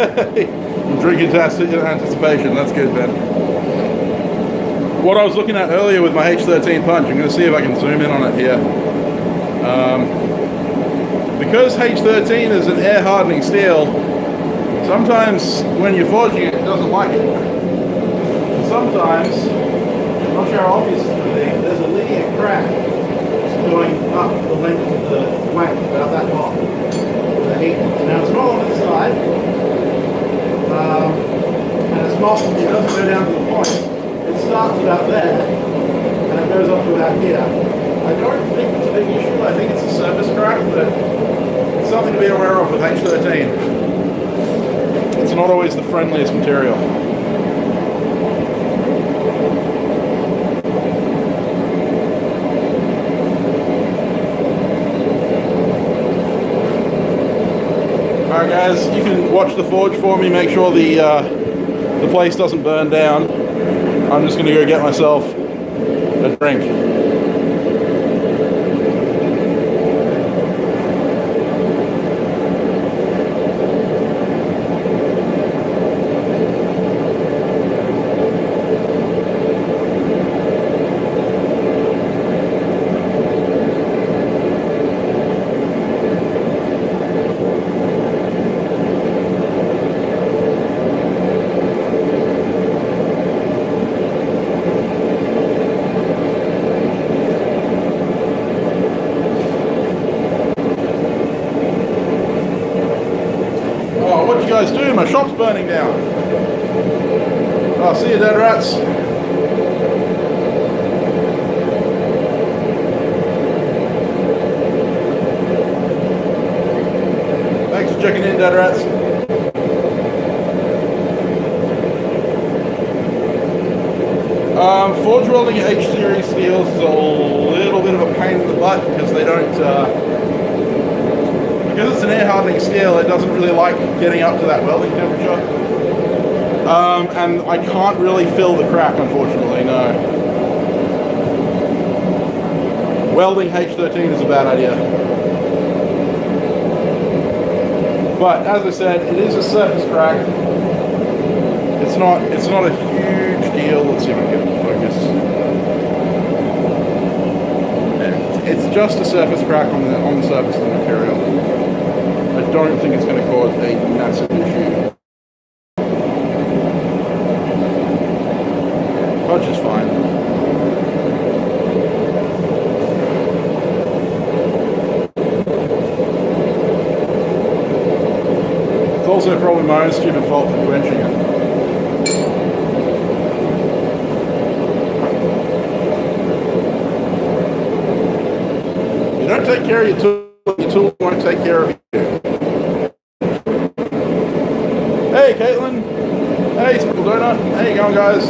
I'm drinking to anticipation. That's good, Ben. What I was looking at earlier with my H13 punch, I'm going to see if I can zoom in on it here. Because H13 is an air hardening steel, sometimes when you're forging it, it doesn't like it. And sometimes, I'm not sure how obvious it's going to be, there's a linear crack going up the length of the wank, about that long. The heat. Now it's not on this side. And it's not, it doesn't go down to the point. It starts about there, and it goes up to about here. I don't think it's a big issue. I think it's a surface crack, but it's something to be aware of with H13. It's not always the friendliest material. Alright guys, you can watch the forge for me, make sure the place doesn't burn down. I'm just going to go get myself a drink. What you guys do? My shop's burning down. Oh, see you, dead rats. Thanks for checking in, dead rats. Forge welding H-series steels is a little bit of a pain in the butt because they don't. Because it's an air hardening steel, it doesn't really like getting up to that welding temperature. And I can't really fill the crack, unfortunately, no. Welding H13 is a bad idea. But as I said, it is a surface crack. It's not a huge deal. Let's see if I can get it to focus. It's just a surface crack on the surface of the material. I don't think it's going to cause a massive issue. Fudge is fine. It's also probably my own stupid fault for quenching it. You don't take care of your tool won't take care of you. Hey, Caitlin. Hey, Sprinkle Donut. How you going, guys?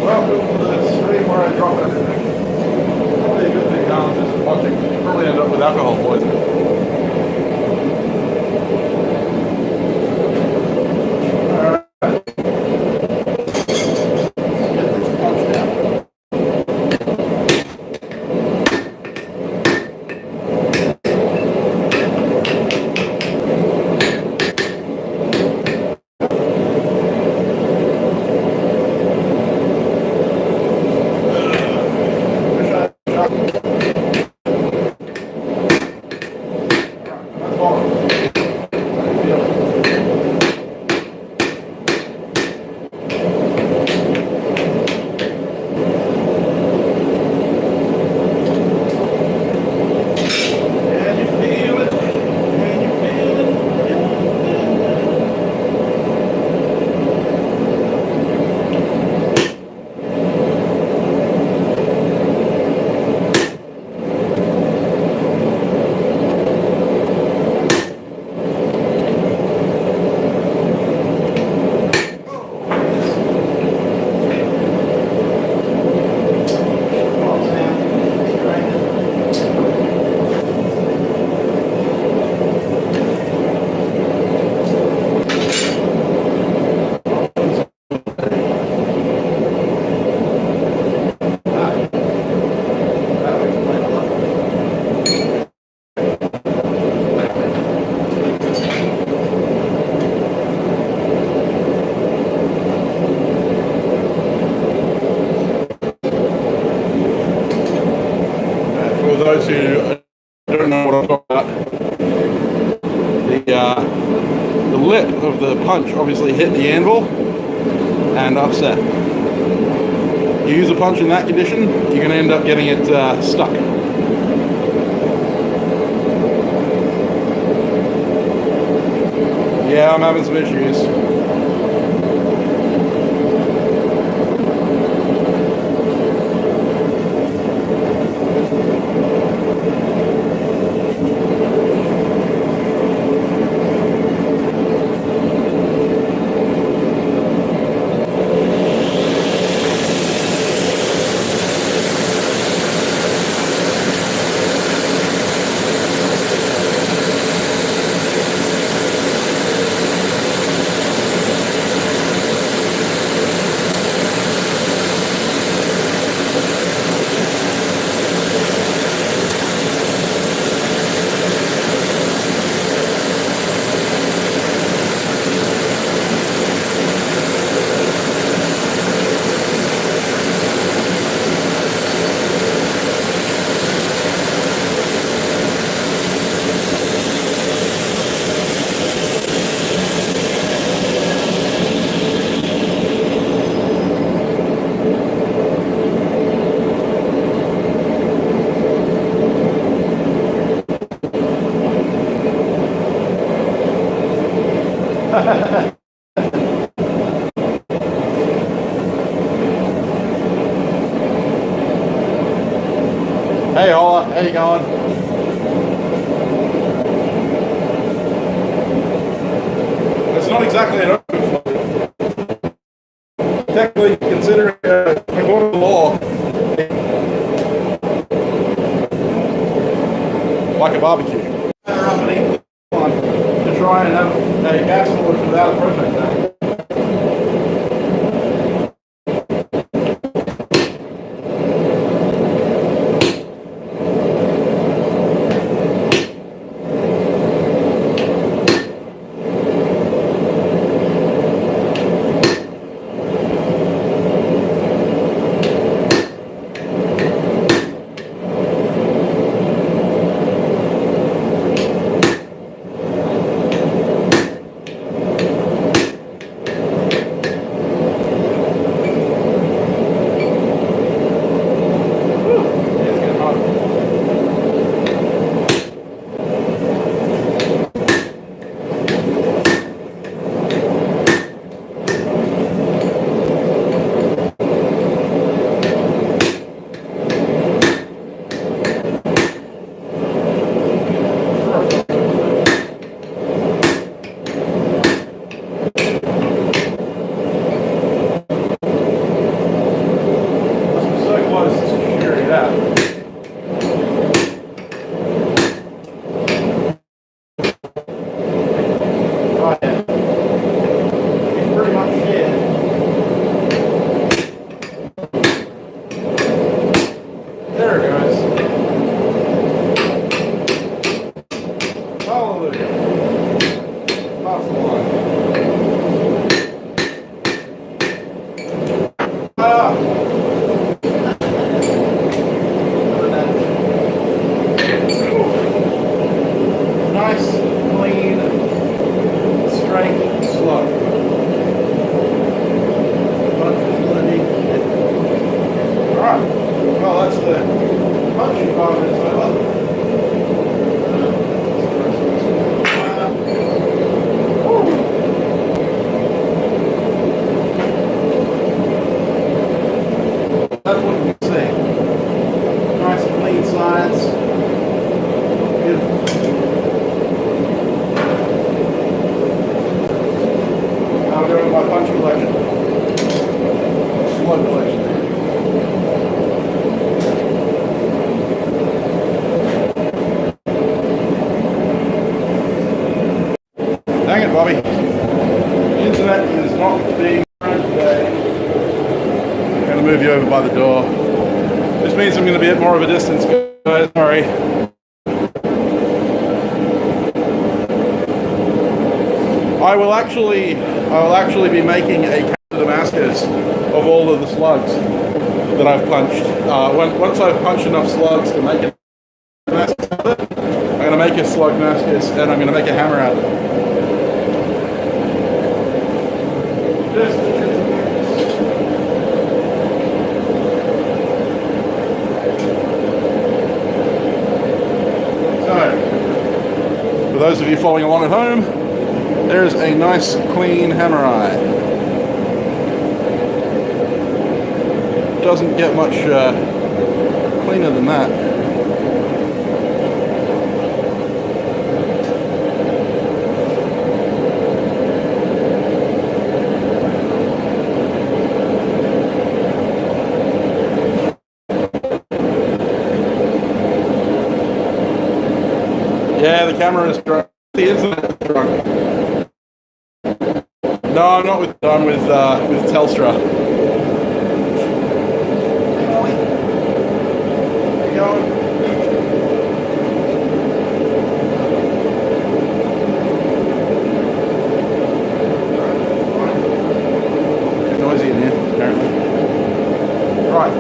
Welcome to the stream where I drop everything. Probably a good thing now, just watching. You probably end up with alcohol poisoning. those who don't know what I'm talking about, the lip of the punch obviously hit the anvil and upset. You use a punch in that condition, you're going to end up getting it stuck. Yeah, I'm having some issues. Hey, Ola, how you going? It's not exactly an open float. Technically, consider it according to law, like a barbecue. To try and have a gas solution without a propane tank. Nice, clean, straight slug. Alright, well that's the punching part of it. That's what you can see. Nice clean sides. Beautiful. I'll go with my punch collection. Slug collection. Dang it, Bobby. The internet is not being around today. I'm going to move you over by the door. This means I'm going to be at more of a distance, guys. Sorry. I will actually be making a Damascus of all of the slugs that I've punched. Once I've punched enough slugs to make it Damascus out of it. I'm going to make a slug Damascus and I'm going to make a hammer out of it. So, for those of you following along at home, there's a nice clean hammer eye. Doesn't get much cleaner than that. Yeah, the camera is drunk. The internet is drunk. No, I'm not with. I'm with Telstra. Noisy in here, apparently. Right.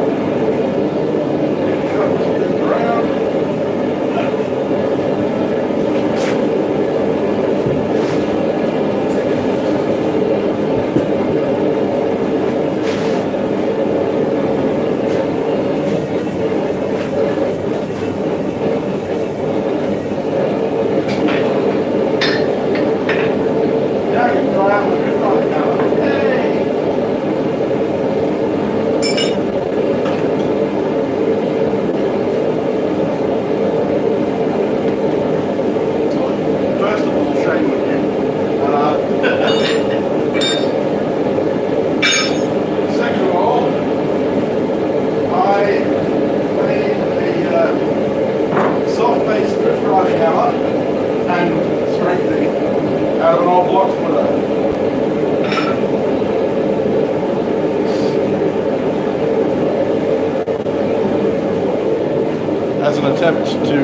As an attempt to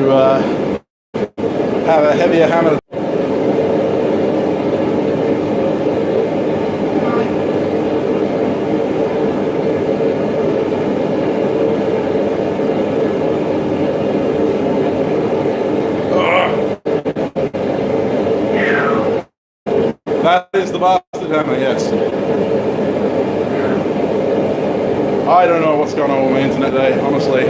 have a heavier hammer. That is the bastard hammer, yes. I don't know what's going on with my internet today, honestly.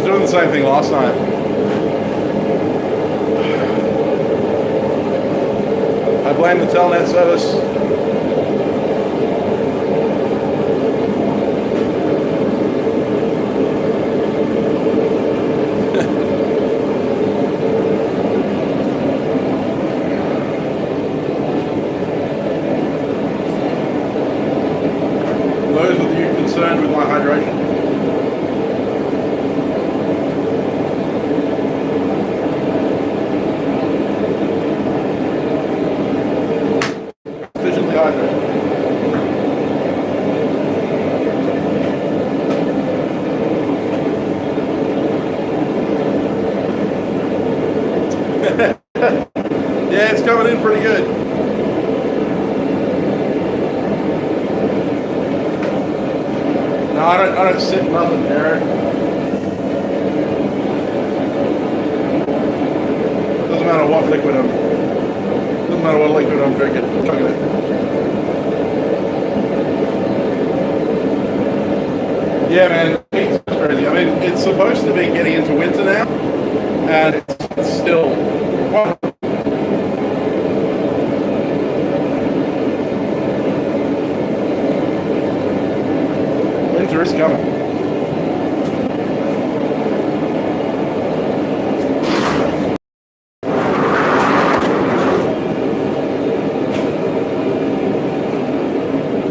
Doing the same thing last night. I blame the telnet service. Those with you concerned with my hydration. Yeah, it's coming in pretty good. No, I don't sip nothing, Eric. Doesn't matter what liquid I'm drinking. I'm chugging it. Yeah, man, it's crazy. I mean, it's supposed to be getting into winter now, and it's still. Winter is coming.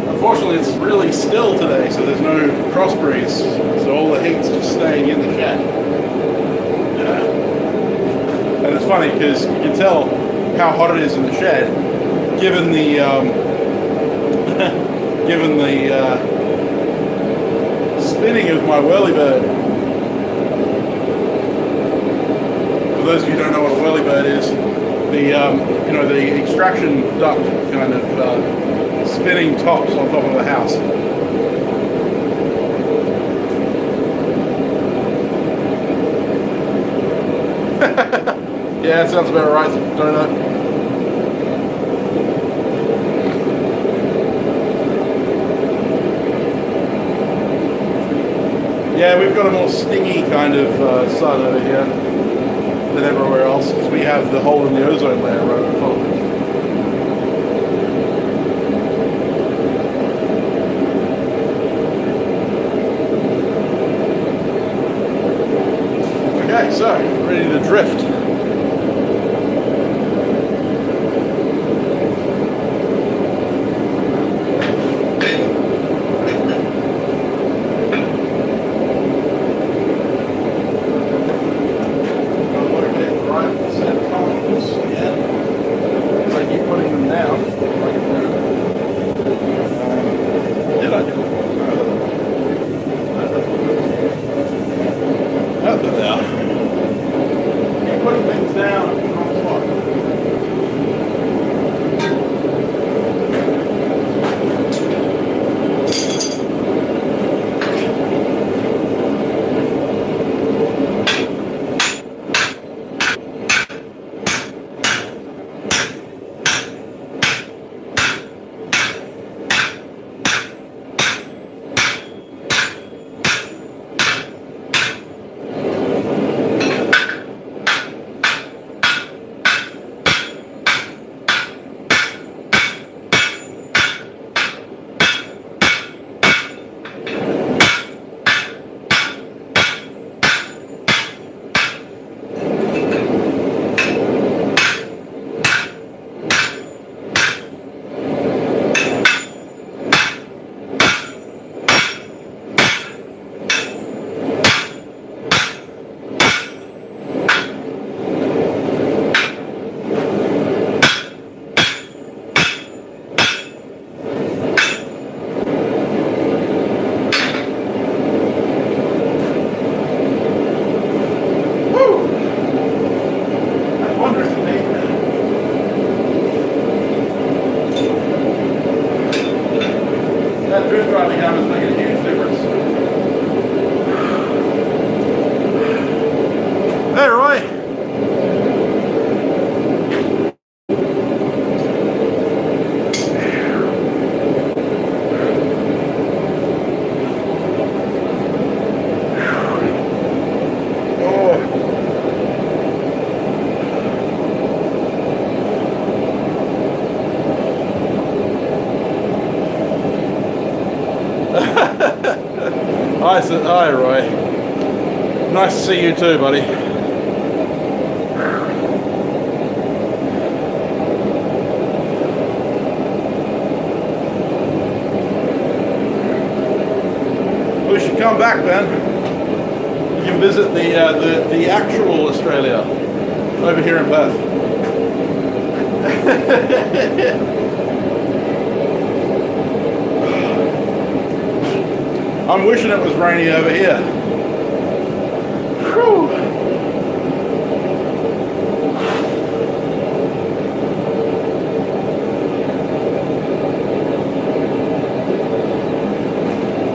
Unfortunately, it's really still today, so there's no cross breeze, so all the heat's just staying in the shed. And it's funny because you can tell how hot it is in the shed, given the spinning of my whirlybird. For those of you who don't know what a whirlybird is, the the extraction duct kind of spinning tops on top of the house. Yeah, it sounds about right, don't it? Yeah, we've got a more stingy kind of sun over here than everywhere else because we have the hole in the ozone layer right on top. Okay, so ready to drift. Hi, Roy. Nice to see you too, buddy. We should come back then. You can visit the actual Australia over here in Perth. I'm wishing it was rainy over here. Whew.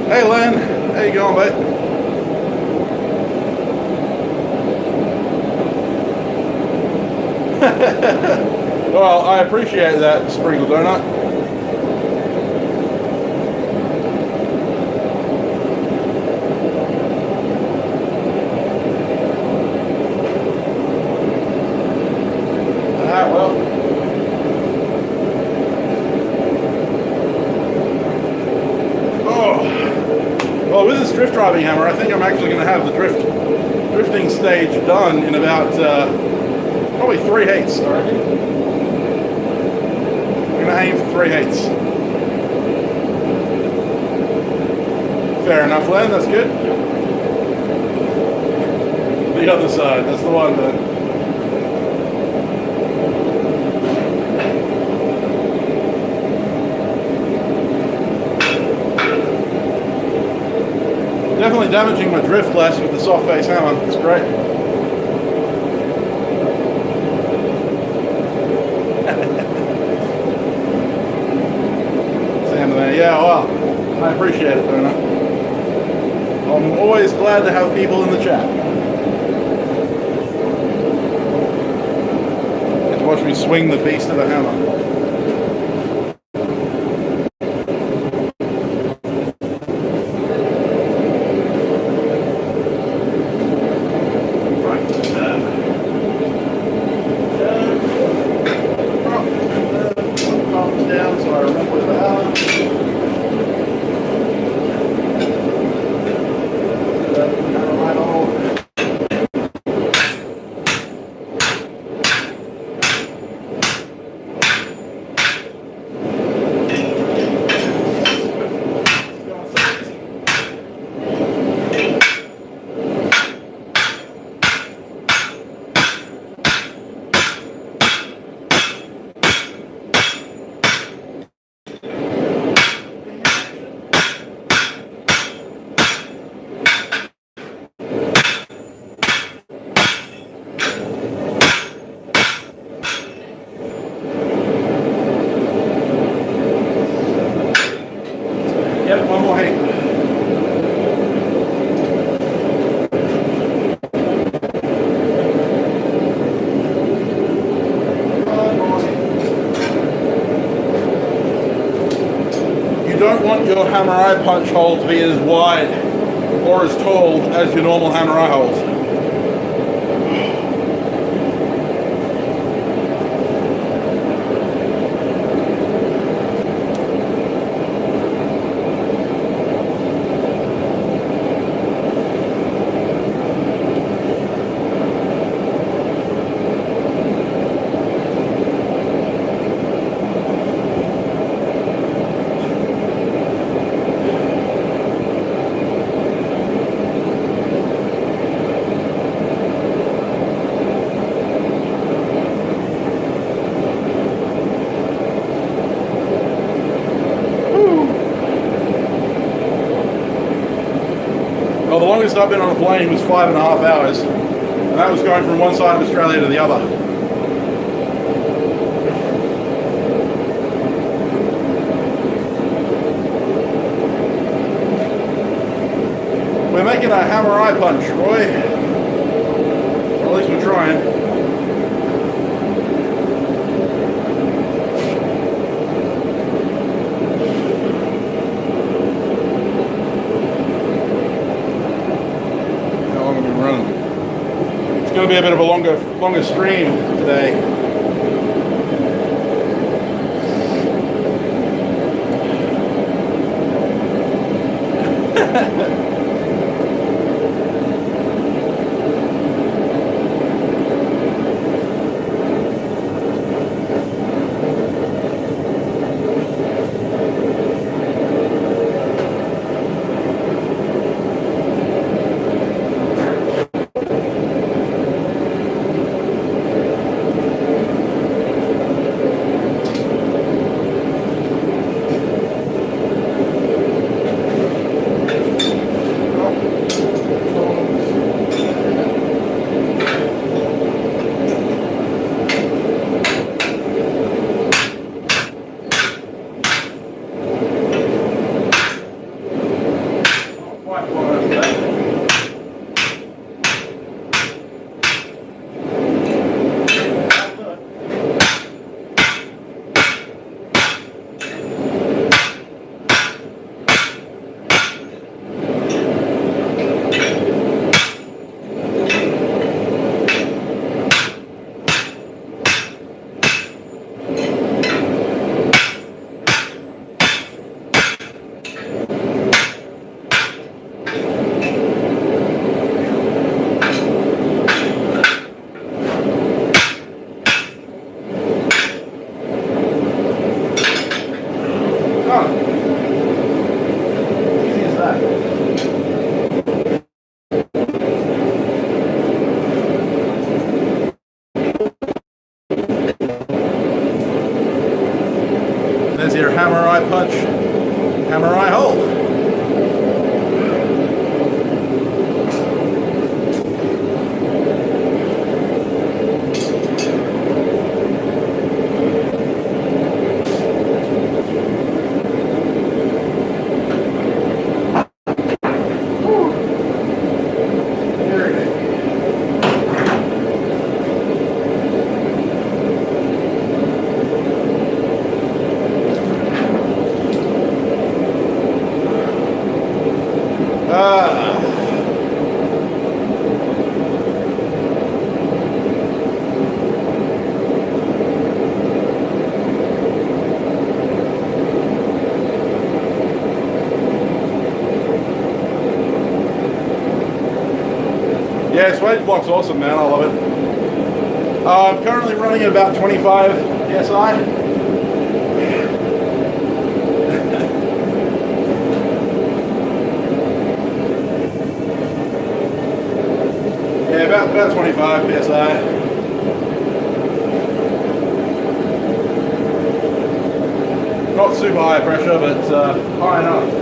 Hey Len, how you going, mate? Well, I appreciate that, Sprinkle Donut. Well, with this drift driving hammer, I think I'm actually going to have the drifting stage done in about probably 3/8. I reckon. I'm going to aim for 3/8. Fair enough, Len. That's good. The other side. That's the one, man. Definitely damaging my drift less with the soft face hammer. It's great. Yeah, well, I appreciate it, Donna. I'm always glad to have people in the chat. Get to watch me swing the beast of a hammer. Yep, one more hit. You don't want your hammer eye punch hole to be as wide or as tall as your normal hammer eye holes. Well, the longest I've been on a plane was 5.5 hours, and that was going from one side of Australia to the other. We're making a hammer eye punch, Roy. Or at least we're trying. It's going to be a bit of a longer stream today. There's your hammer eye punch, hammer eye hole. Yeah, swage block's awesome, man. I love it. I'm currently running at about 25 psi. Yeah, about 25 psi. Not super high pressure, but high enough.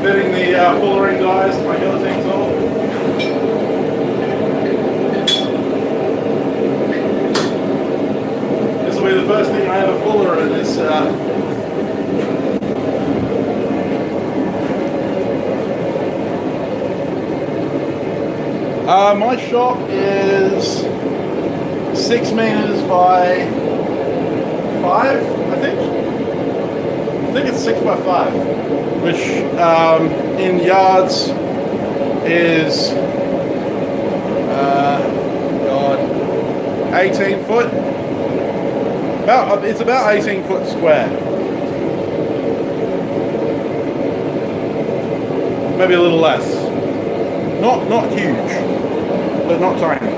Fitting the fuller ring guys to my guillotine saw. This will be the first thing I have a fuller in this. My shop is 6 meters by 5, I think. I think it's 6 by 5, which in yards is 18 foot. It's about 18 foot square. Maybe a little less. Not huge, but not tiny.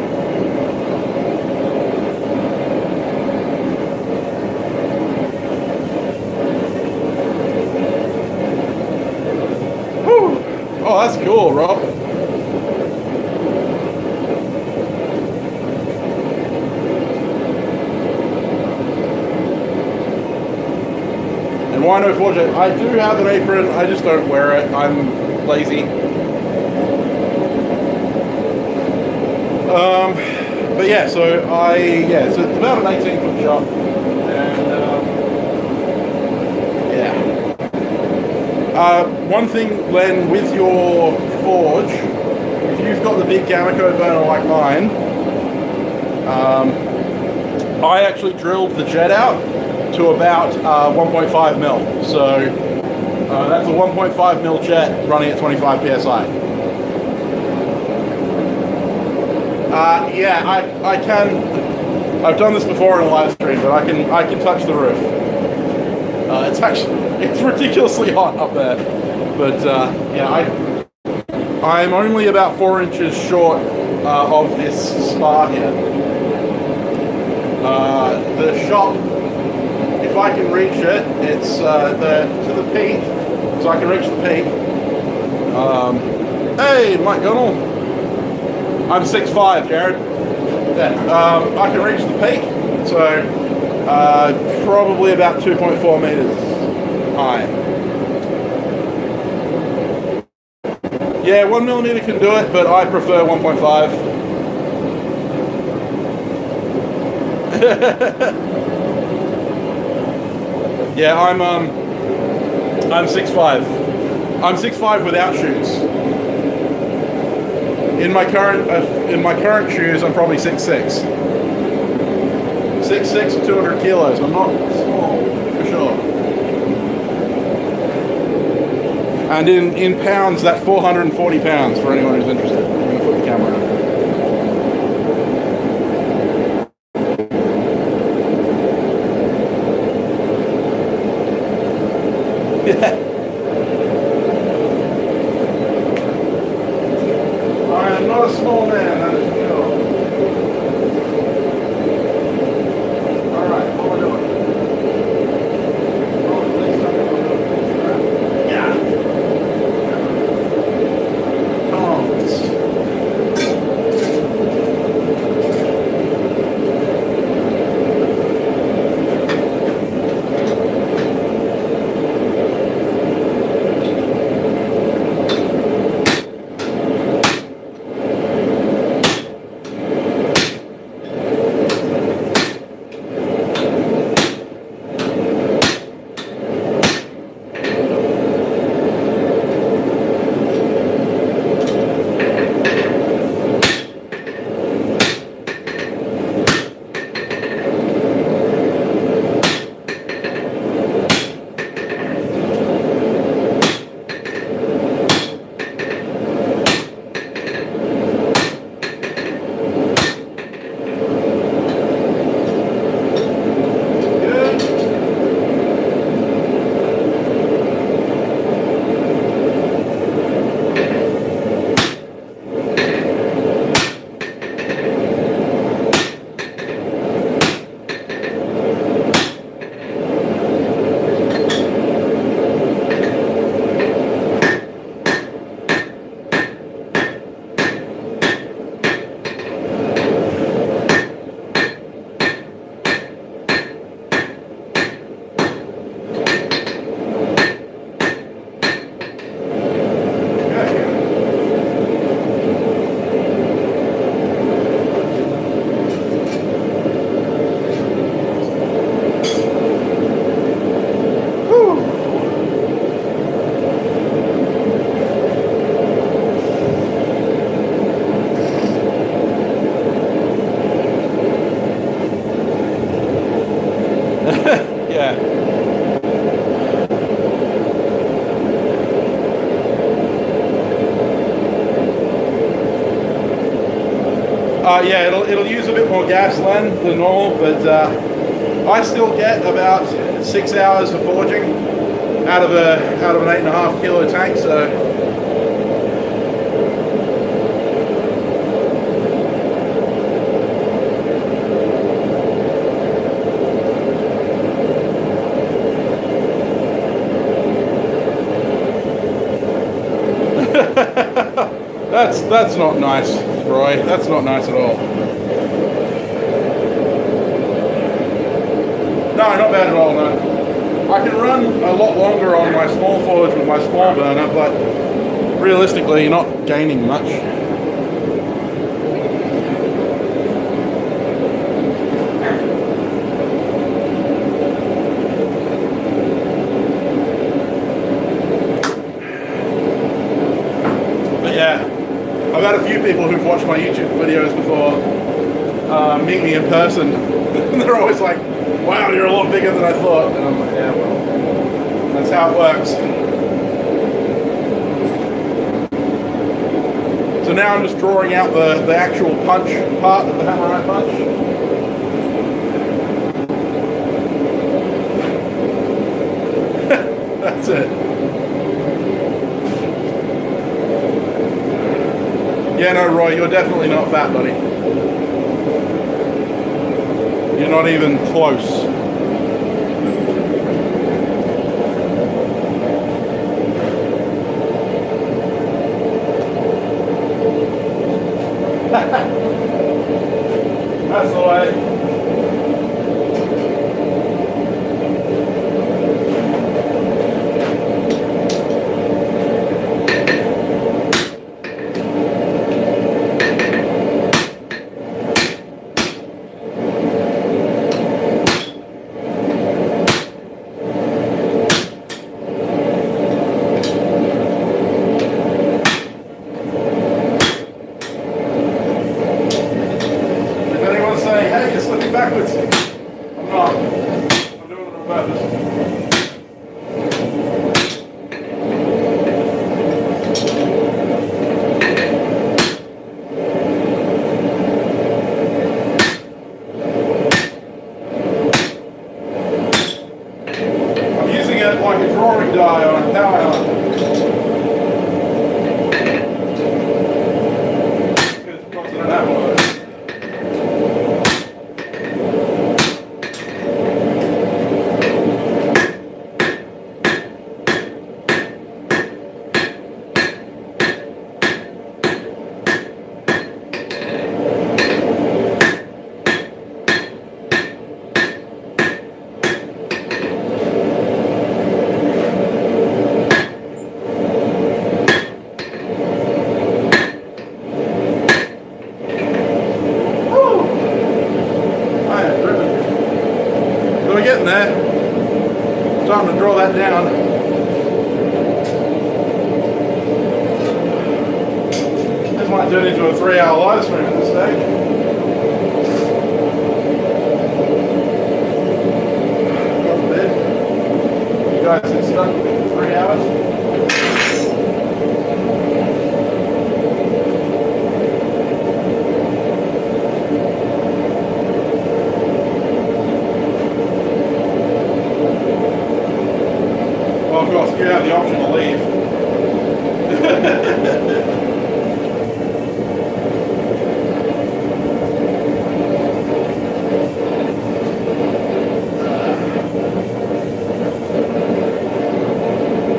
Whew. Oh, that's cool, Rob. And Wino Forge, I do have an apron, I just don't wear it. I'm lazy. But yeah, so it's about an 18 foot shop, and one thing, Glenn, with your forge, if you've got the big Gameco burner like mine, I actually drilled the jet out to about 1.5 mil, so that's a 1.5 mil jet running at 25 psi. I can. I've done this before in a live stream, but I can touch the roof. It's ridiculously hot up there, but I'm only about 4 inches short of this spar here. The shop, if I can reach it, it's to the peak, so I can reach the peak. Hey, Mike Gunnell. I'm 6'5", Jared. Yeah, I can reach the peak, so probably about 2.4 meters high. Yeah, 1 millimeter can do it, but I prefer 1.5. Yeah, I'm 6'5". I'm 6'5" without shoes. In my current shoes, I'm probably 6'6". 6'6" or 200 kilos. I'm not small, for sure. And in pounds, that's 440 pounds for anyone who's interested. I'm going to put the camera on. Yeah. Not a small man, that is for sure. Alright, what am I doing? Yeah. Come on. Yeah. Yeah, it'll use a bit more gas than normal, but I still get about 6 hours of forging out of an 8.5 kilo tank. So that's not nice, Roy. That's not nice at all. No, not bad at all, no. I can run a lot longer on my small forge with my small burner, but realistically, you're not gaining much. But yeah, I've had a few people who've watched my YouTube videos before meet me in person, and they're always like, wow, you're a lot bigger than I thought. And I'm like, yeah, well, that's how it works. So now I'm just drawing out the actual punch part of the hammerite punch. That's it. Yeah, no, Roy, you're definitely not fat, buddy. You're not even close. That's the way. Backwards. I'm not. I'm doing it on purpose. I'm using it like a drawing die on a power hammer. Because I don't have one of those. We're getting there. Starting to draw that down. This might turn into a 3-hour live stream at this stage. God forbid. You guys get stuck for 3 hours. Of course, you have the option to leave.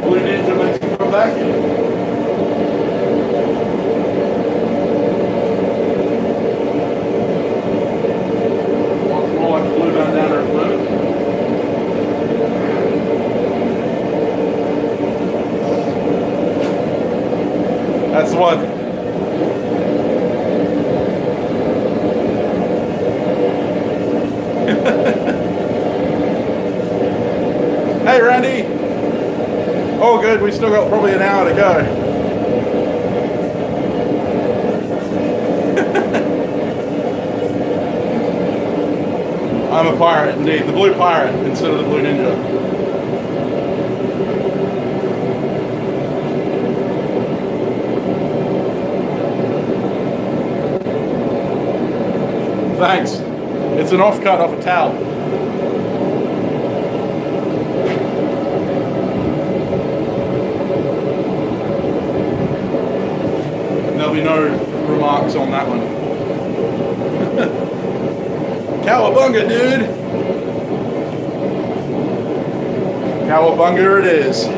Blue Ninja makes you come back. More like a blue bandana of blue. That's the one. Hey, Randy. Oh, good. We still got probably an hour to go. I'm a pirate indeed. The blue pirate instead of the blue ninja. Thanks. It's an offcut off a towel. There'll be no remarks on that one. Cowabunga, dude! Cowabunga it is.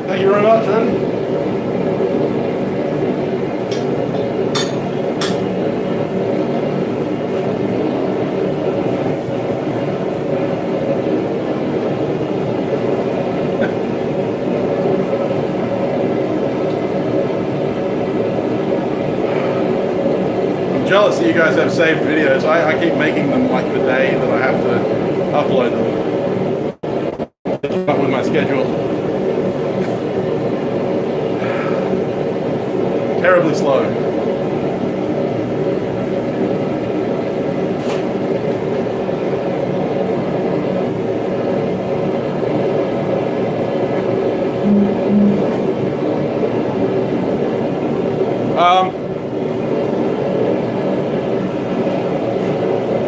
Thank you very much, Ed. Jealous that you guys have saved videos. I keep making them like the day that I have to upload them. Not with my schedule. Terribly slow.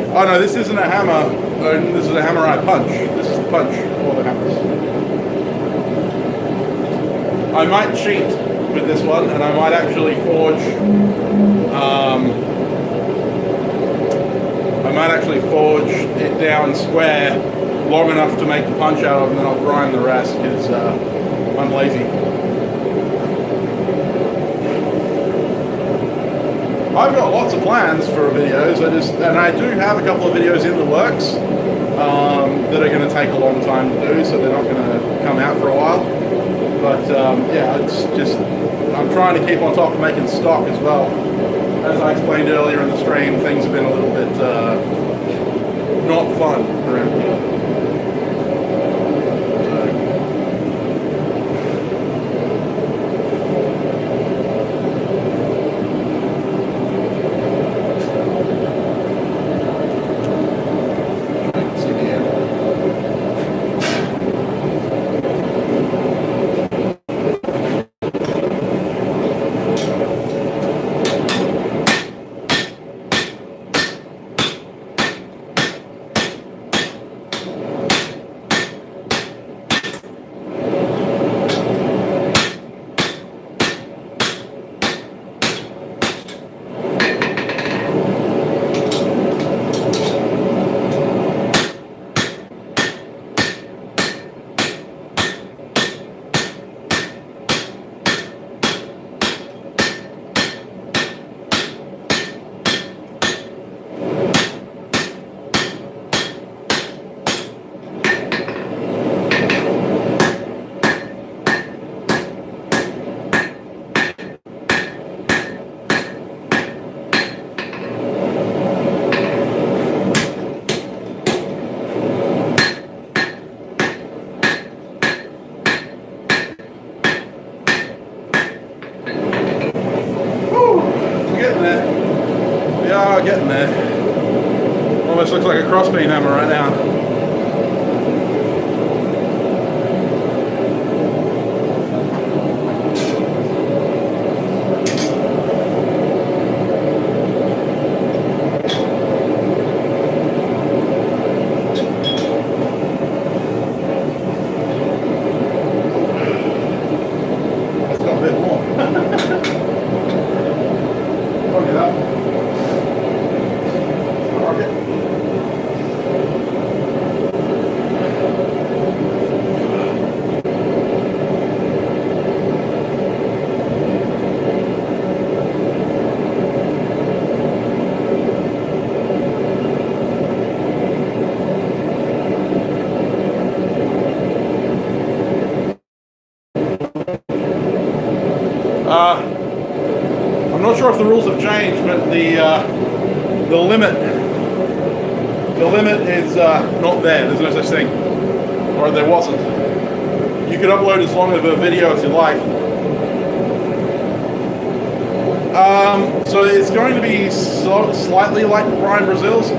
Oh no, this isn't a hammer. This is a hammer I punch. This is the punch for the hammers. I might cheat with this one, and I might actually forge. I might actually forge it down square long enough to make the punch out of, and then I'll grind the rest because I'm lazy. I've got lots of plans for videos. And I do have a couple of videos in the works that are going to take a long time to do, so they're not going to come out for a while. But yeah, it's just I'm trying to keep on top of making stock as well. As I explained earlier in the stream, things have been a little bit not fun around here. in there. Almost looks like a crossbeam hammer right now. I'm not sure if the rules have changed, but the limit is not there. There's no such thing, or there wasn't. You could upload as long of a video as you like. So it's going to be slightly like Brian Brazil's.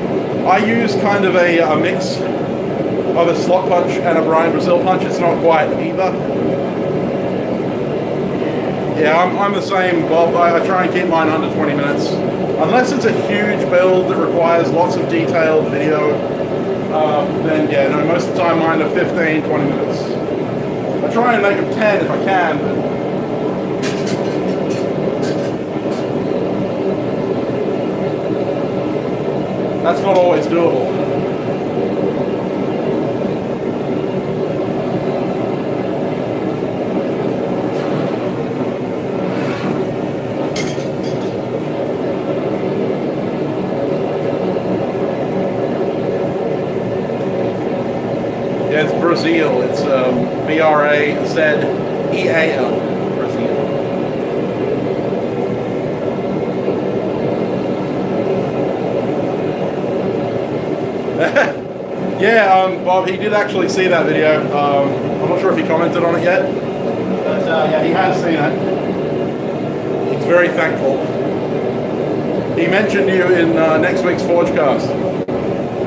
I use kind of a mix of a slot punch and a Brian Brazil punch. It's not quite either. Yeah, I'm the same, Bob. I try and keep mine under 20 minutes. Unless it's a huge build that requires lots of detailed video, then yeah, no, most of the time mine are 15, 20 minutes. I try and make them 10 if I can, but that's not always doable. It's Brazil. It's B-R-A-Z-E-A-L. Brazil. Yeah, Bob, he did actually see that video. I'm not sure if he commented on it yet, but yeah, he has seen it. He's very thankful. He mentioned you in next week's Forgecast.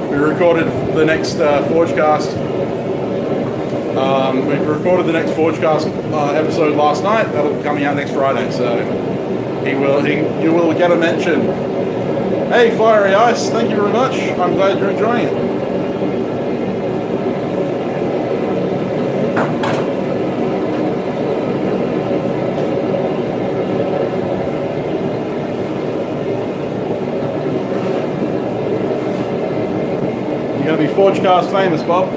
We recorded the next Forgecast. We recorded the next Forgecast episode last night. That'll be coming out next Friday, so you will get a mention. Hey, Fiery Ice, thank you very much. I'm glad you're enjoying it. You're going to be Forgecast famous, Bob.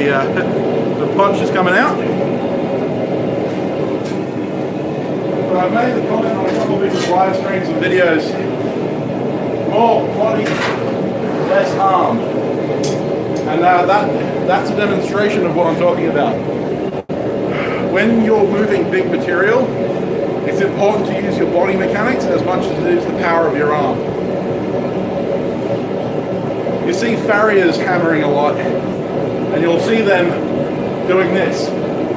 The punch is coming out. But I've made the comment on a couple of different live streams and videos. More body, less arm. And that's a demonstration of what I'm talking about. When you're moving big material, it's important to use your body mechanics as much as it is the power of your arm. You see farriers hammering a lot, and you'll see them doing this,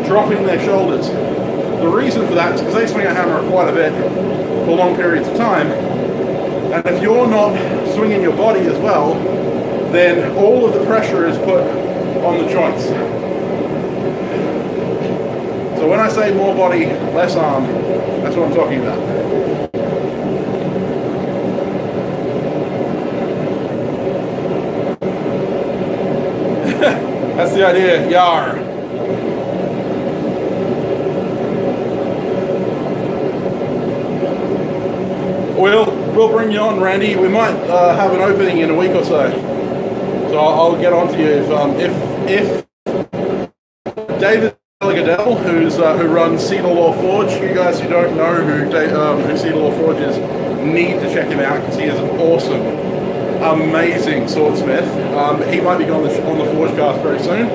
dropping their shoulders. The reason for that is because they swing a hammer quite a bit for long periods of time, and if you're not swinging your body as well, then all of the pressure is put on the joints. So when I say more body, less arm, that's what I'm talking about. That's the idea, yar. We'll bring you on, Randy. We might have an opening in a week or so. So I'll get on to you if David Gadell, who runs Cedar Law Forge. You guys who don't know who Cedar Law Forge is, need to check him out because he is an awesome, amazing swordsmith. He might be on the Forgecast very soon.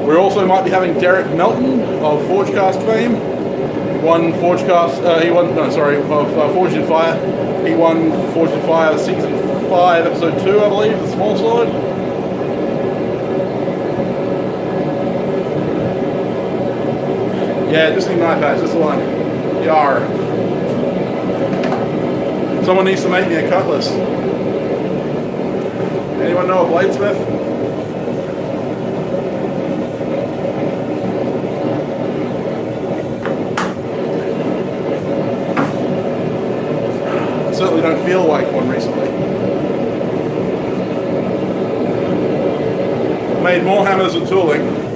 We also might be having Derek Melton of Forgecast fame. Won Forgecast. He won. No, sorry, Forged in Fire. He won Forged in Fire season 5, episode 2, I believe, the small sword. Yeah, just need an eye patch, just the one. Yar. Someone needs to make me a cutlass. Anyone know a bladesmith? I certainly don't feel like one recently. Made more hammers and tooling.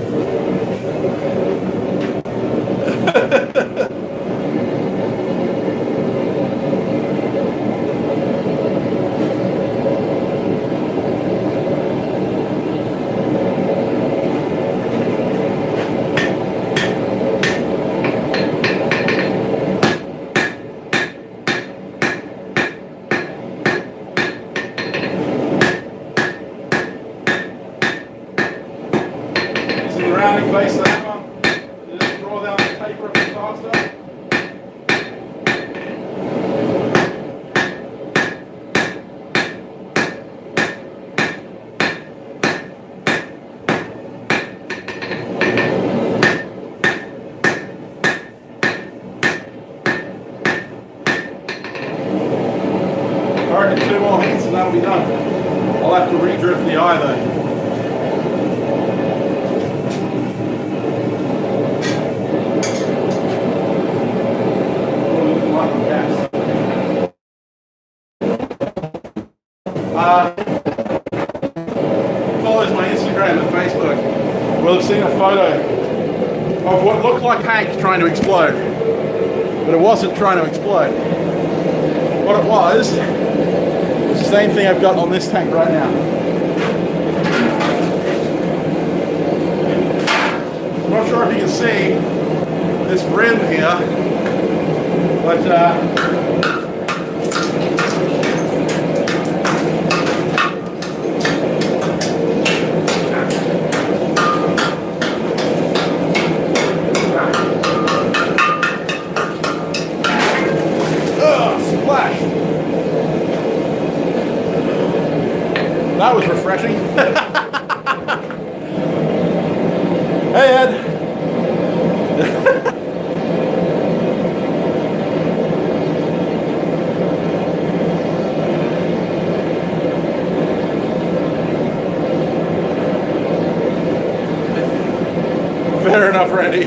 Face that one. Just draw down the taper a bit faster. I reckon 2 more hits and that'll be done. I'll have to redrift the eye though. Follows my Instagram and Facebook will have seen a photo of what looked like Hank trying to explode, but it wasn't trying to explode. What it was the same thing I've got on this tank right now. I'm not sure if you can see this rim here, but that was refreshing. Hey, Ed. Fair enough, Randy.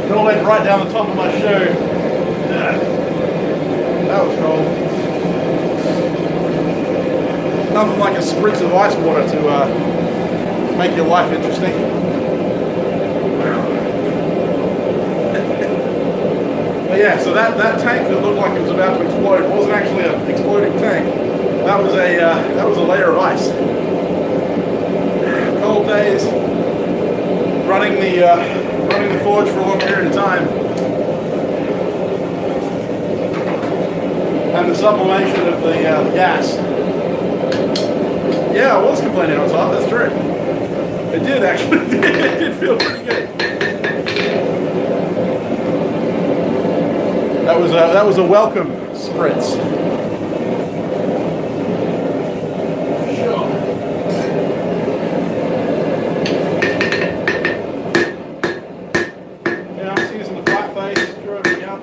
It all went right down the top of my shoe. That was cold. Nothing like a spritz of ice water to make your life interesting. But yeah, so that tank that looked like it was about to explode wasn't actually an exploding tank. That was a layer of ice. Cold days, running the forge for a long period of time. And the sublimation of the gas. Yeah, I was complaining on top, that's true. It did actually, it did feel pretty good. That was a welcome spritz. Sure. Yeah, I'm just using the flat face, screw everything up.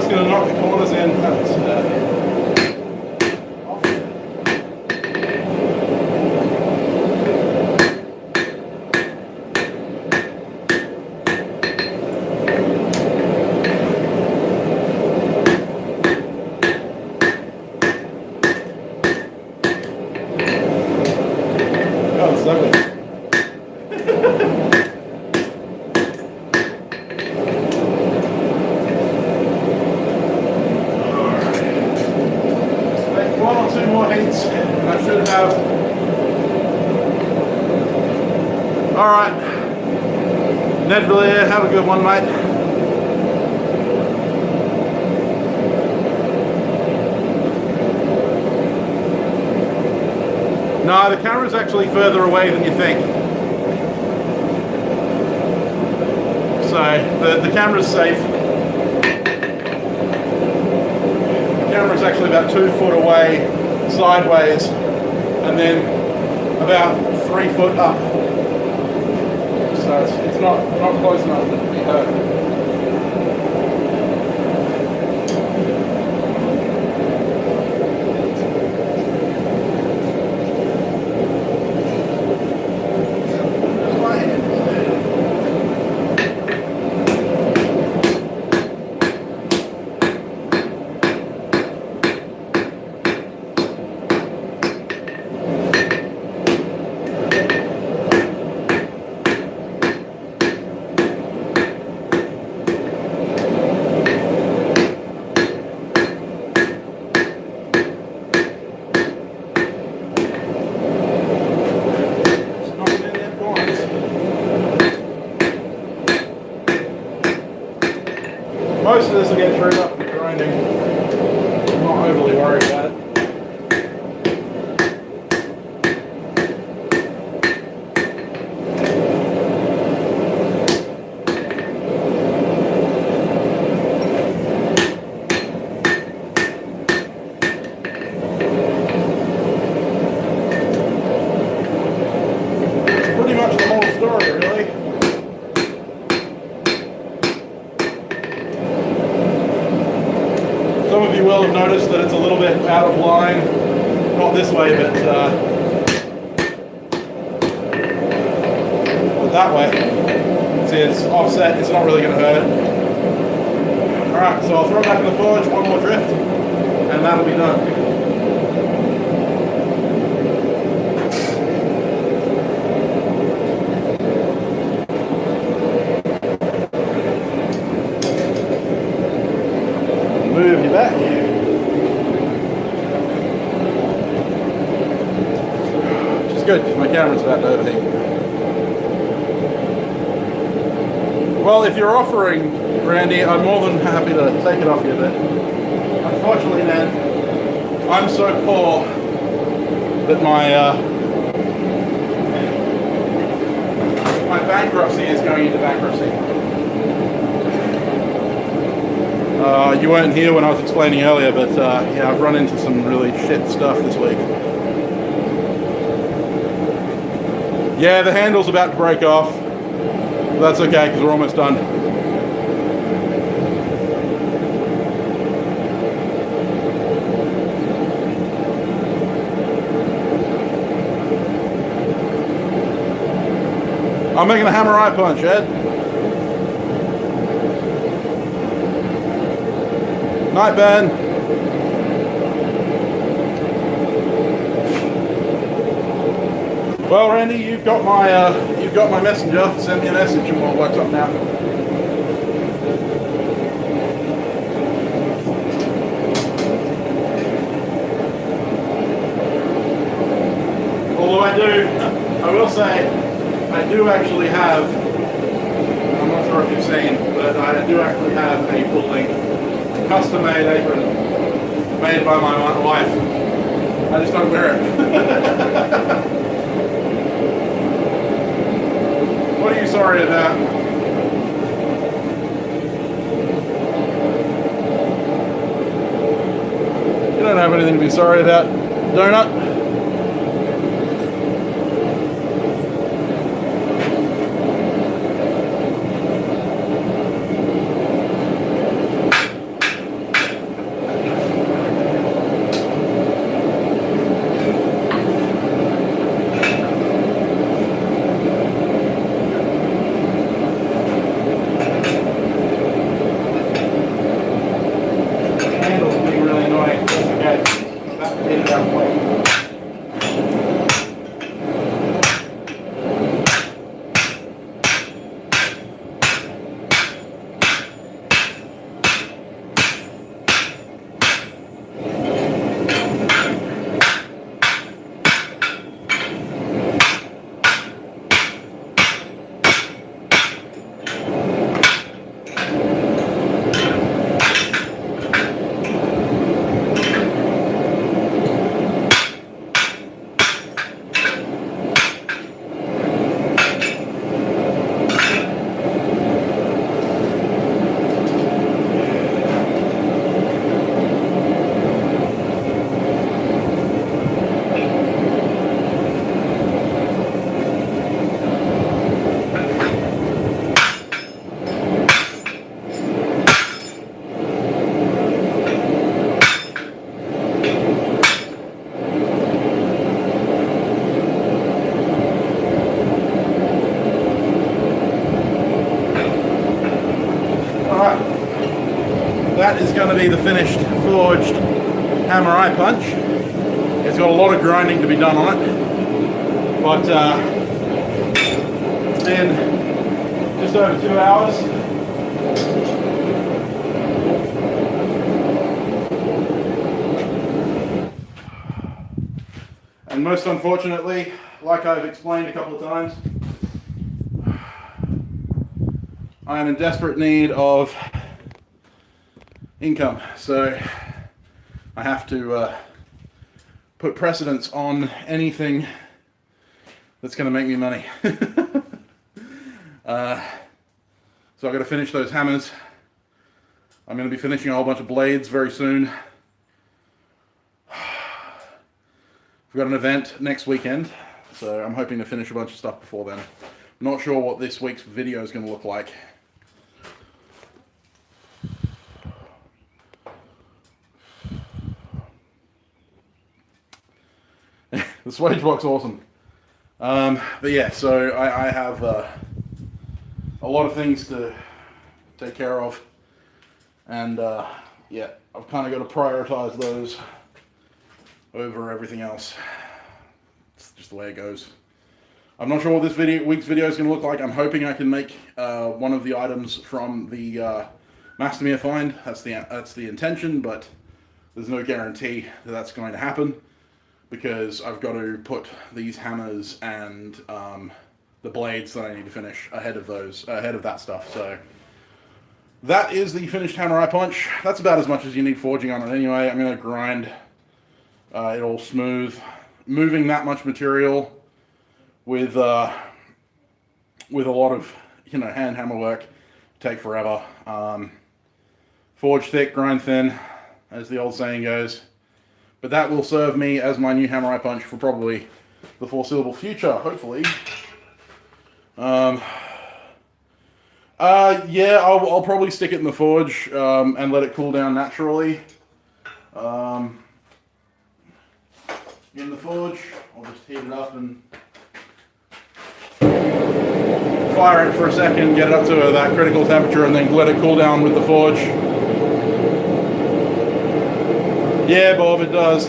just going to knock the corners in. That's, Alright, Ned Villiers, have a good one, mate. No, the camera's actually further away than you think. So, the camera's safe. The camera's actually about 2 foot away, sideways, and then about 3 foot up. So it's not close enough to be heard. Most of this will get thrown up in the grinding. I'm not overly worried about it. It's pretty much the whole story, really. Some of you will have noticed that it's a little bit out of line, not this way, but that way. See, it's offset, it's not really going to hurt it. Alright, so I'll throw it back in the forge, one more drift, and that'll be done. Move you back. Which is good, my camera's about to overheat. Well, if you're offering, Randy, I'm more than happy to take it off you, but unfortunately, man, I'm so poor that my bankruptcy is going into bankruptcy. You weren't here when I was explaining earlier, but yeah, I've run into some really shit stuff this week. Yeah, the handle's about to break off. But that's okay, because we're almost done. I'm making a hammer eye punch, Ed. Night, Ben. Well, Randy, you've got my messenger. Send me a message and we'll work something out. Although I will say, I do actually have, I'm not sure if you've seen, but I do actually have a full-length custom-made apron made by my wife. I just don't wear it. What are you sorry about? You don't have anything to be sorry about, Donut. that is going to be the finished forged hammer eye punch. It's got a lot of grinding to be done on it, but it's been just over 2 hours. And most unfortunately, like I've explained a couple of times, I am in desperate need of income, so I have to put precedence on anything that's going to make me money. So I've got to finish those hammers. I'm going to be finishing a whole bunch of blades very soon. We've got an event next weekend, so I'm hoping to finish a bunch of stuff before then. I'm not sure what this week's video is going to look like. The swage block's awesome. But yeah, so I have a lot of things to take care of, and yeah, I've kind of got to prioritize those over everything else. It's just the way it goes. I'm not sure what this week's video is going to look like. I'm hoping I can make one of the items from the Bladesmith find. That's the intention, but there's no guarantee that that's going to happen, because I've got to put these hammers and the blades that I need to finish ahead of that stuff. So that is the finished hammer eye punch. That's about as much as you need forging on it anyway. I'm going to grind it all smooth. Moving that much material with a lot of hand hammer work take forever. Forge thick, grind thin, as the old saying goes. But that will serve me as my new hammer eye punch for probably the foreseeable future, hopefully. Yeah, I'll probably stick it in the forge and let it cool down naturally. In the forge, I'll just heat it up and fire it for a second, get it up to that critical temperature, and then let it cool down with the forge. Yeah, Bob, it does.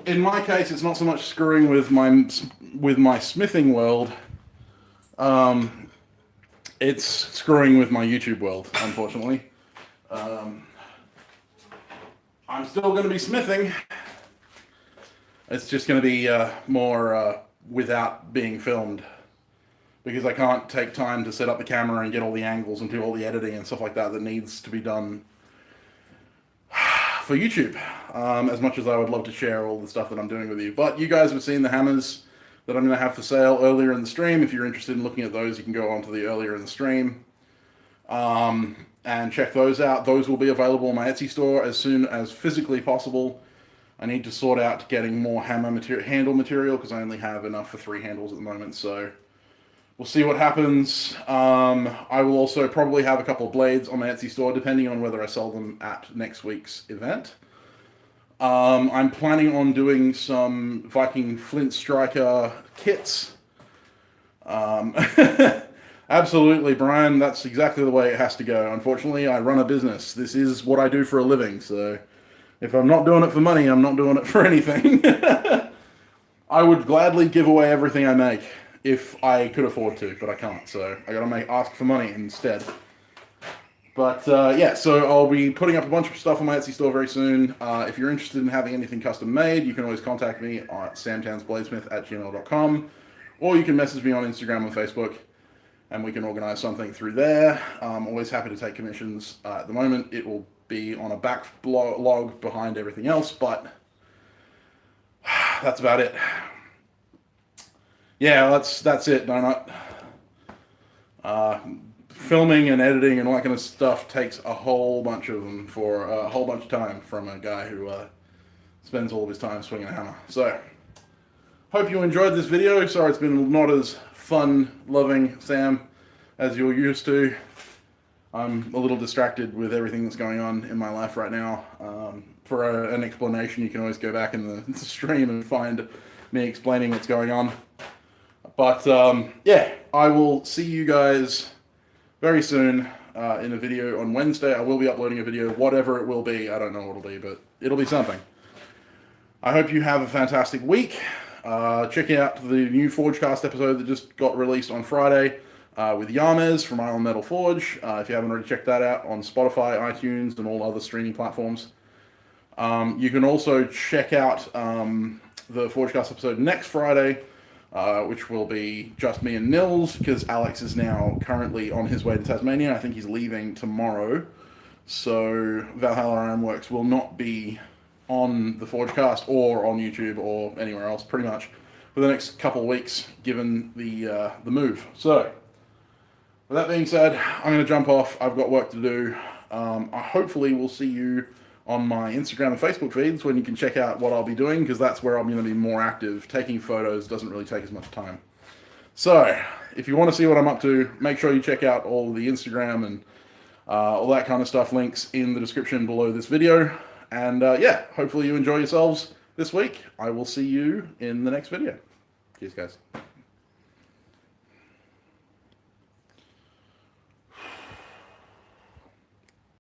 In my case, it's not so much screwing with my smithing world. It's screwing with my YouTube world, unfortunately. I'm still going to be smithing. It's just going to be more without being filmed, because I can't take time to set up the camera and get all the angles and do all the editing and stuff like that needs to be done for YouTube, as much as I would love to share all the stuff that I'm doing with you. But you guys have seen the hammers that I'm going to have for sale earlier in the stream. If you're interested in looking at those, you can go on to the earlier in the stream and check those out. Those will be available on my Etsy store as soon as physically possible. I need to sort out getting more hammer handle material, because I only have enough for 3 handles at the moment, so we'll see what happens. I will also probably have a couple of blades on my Etsy store, depending on whether I sell them at next week's event. I'm planning on doing some Viking Flint Striker kits. Absolutely, Brian, that's exactly the way it has to go. Unfortunately, I run a business. This is what I do for a living, so if I'm not doing it for money, I'm not doing it for anything. I would gladly give away everything I make if I could afford to, but I can't, so I gotta ask for money instead. But yeah, so I'll be putting up a bunch of stuff on my Etsy store very soon. If you're interested in having anything custom made, you can always contact me at samtownsbladesmith@gmail.com, or you can message me on Instagram and Facebook, and we can organize something through there. I'm always happy to take commissions. At the moment, it will be on a backlog behind everything else, but that's about it. Yeah, that's it, donut. Filming and editing and all that kind of stuff takes a whole bunch of them for a whole bunch of time from a guy who spends all of his time swinging a hammer. So, hope you enjoyed this video. Sorry it's been not as fun-loving, Sam, as you're used to. I'm a little distracted with everything that's going on in my life right now. For an explanation, you can always go back in the stream and find me explaining what's going on. But yeah, I will see you guys very soon in a video on Wednesday. I will be uploading a video, whatever it will be. I don't know what it'll be, but it'll be something. I hope you have a fantastic week. Check out the new Forgecast episode that just got released on Friday with Yamez from Iron Metal Forge. If you haven't already checked that out on Spotify, iTunes, and all other streaming platforms. You can also check out the Forgecast episode next Friday, which will be just me and Nils, because Alex is now currently on his way to Tasmania. I think he's leaving tomorrow. So Valhalla Ironworks will not be on the Forgecast or on YouTube or anywhere else, pretty much, for the next couple of weeks, given the move. So, with that being said, I'm going to jump off. I've got work to do. I hopefully will see you on my Instagram and Facebook feeds when you can check out what I'll be doing, because that's where I'm going to be more active. Taking photos doesn't really take as much time. So, if you want to see what I'm up to, make sure you check out all the Instagram and all that kind of stuff, links in the description below this video. And yeah, hopefully you enjoy yourselves this week. I will see you in the next video. Cheers, guys.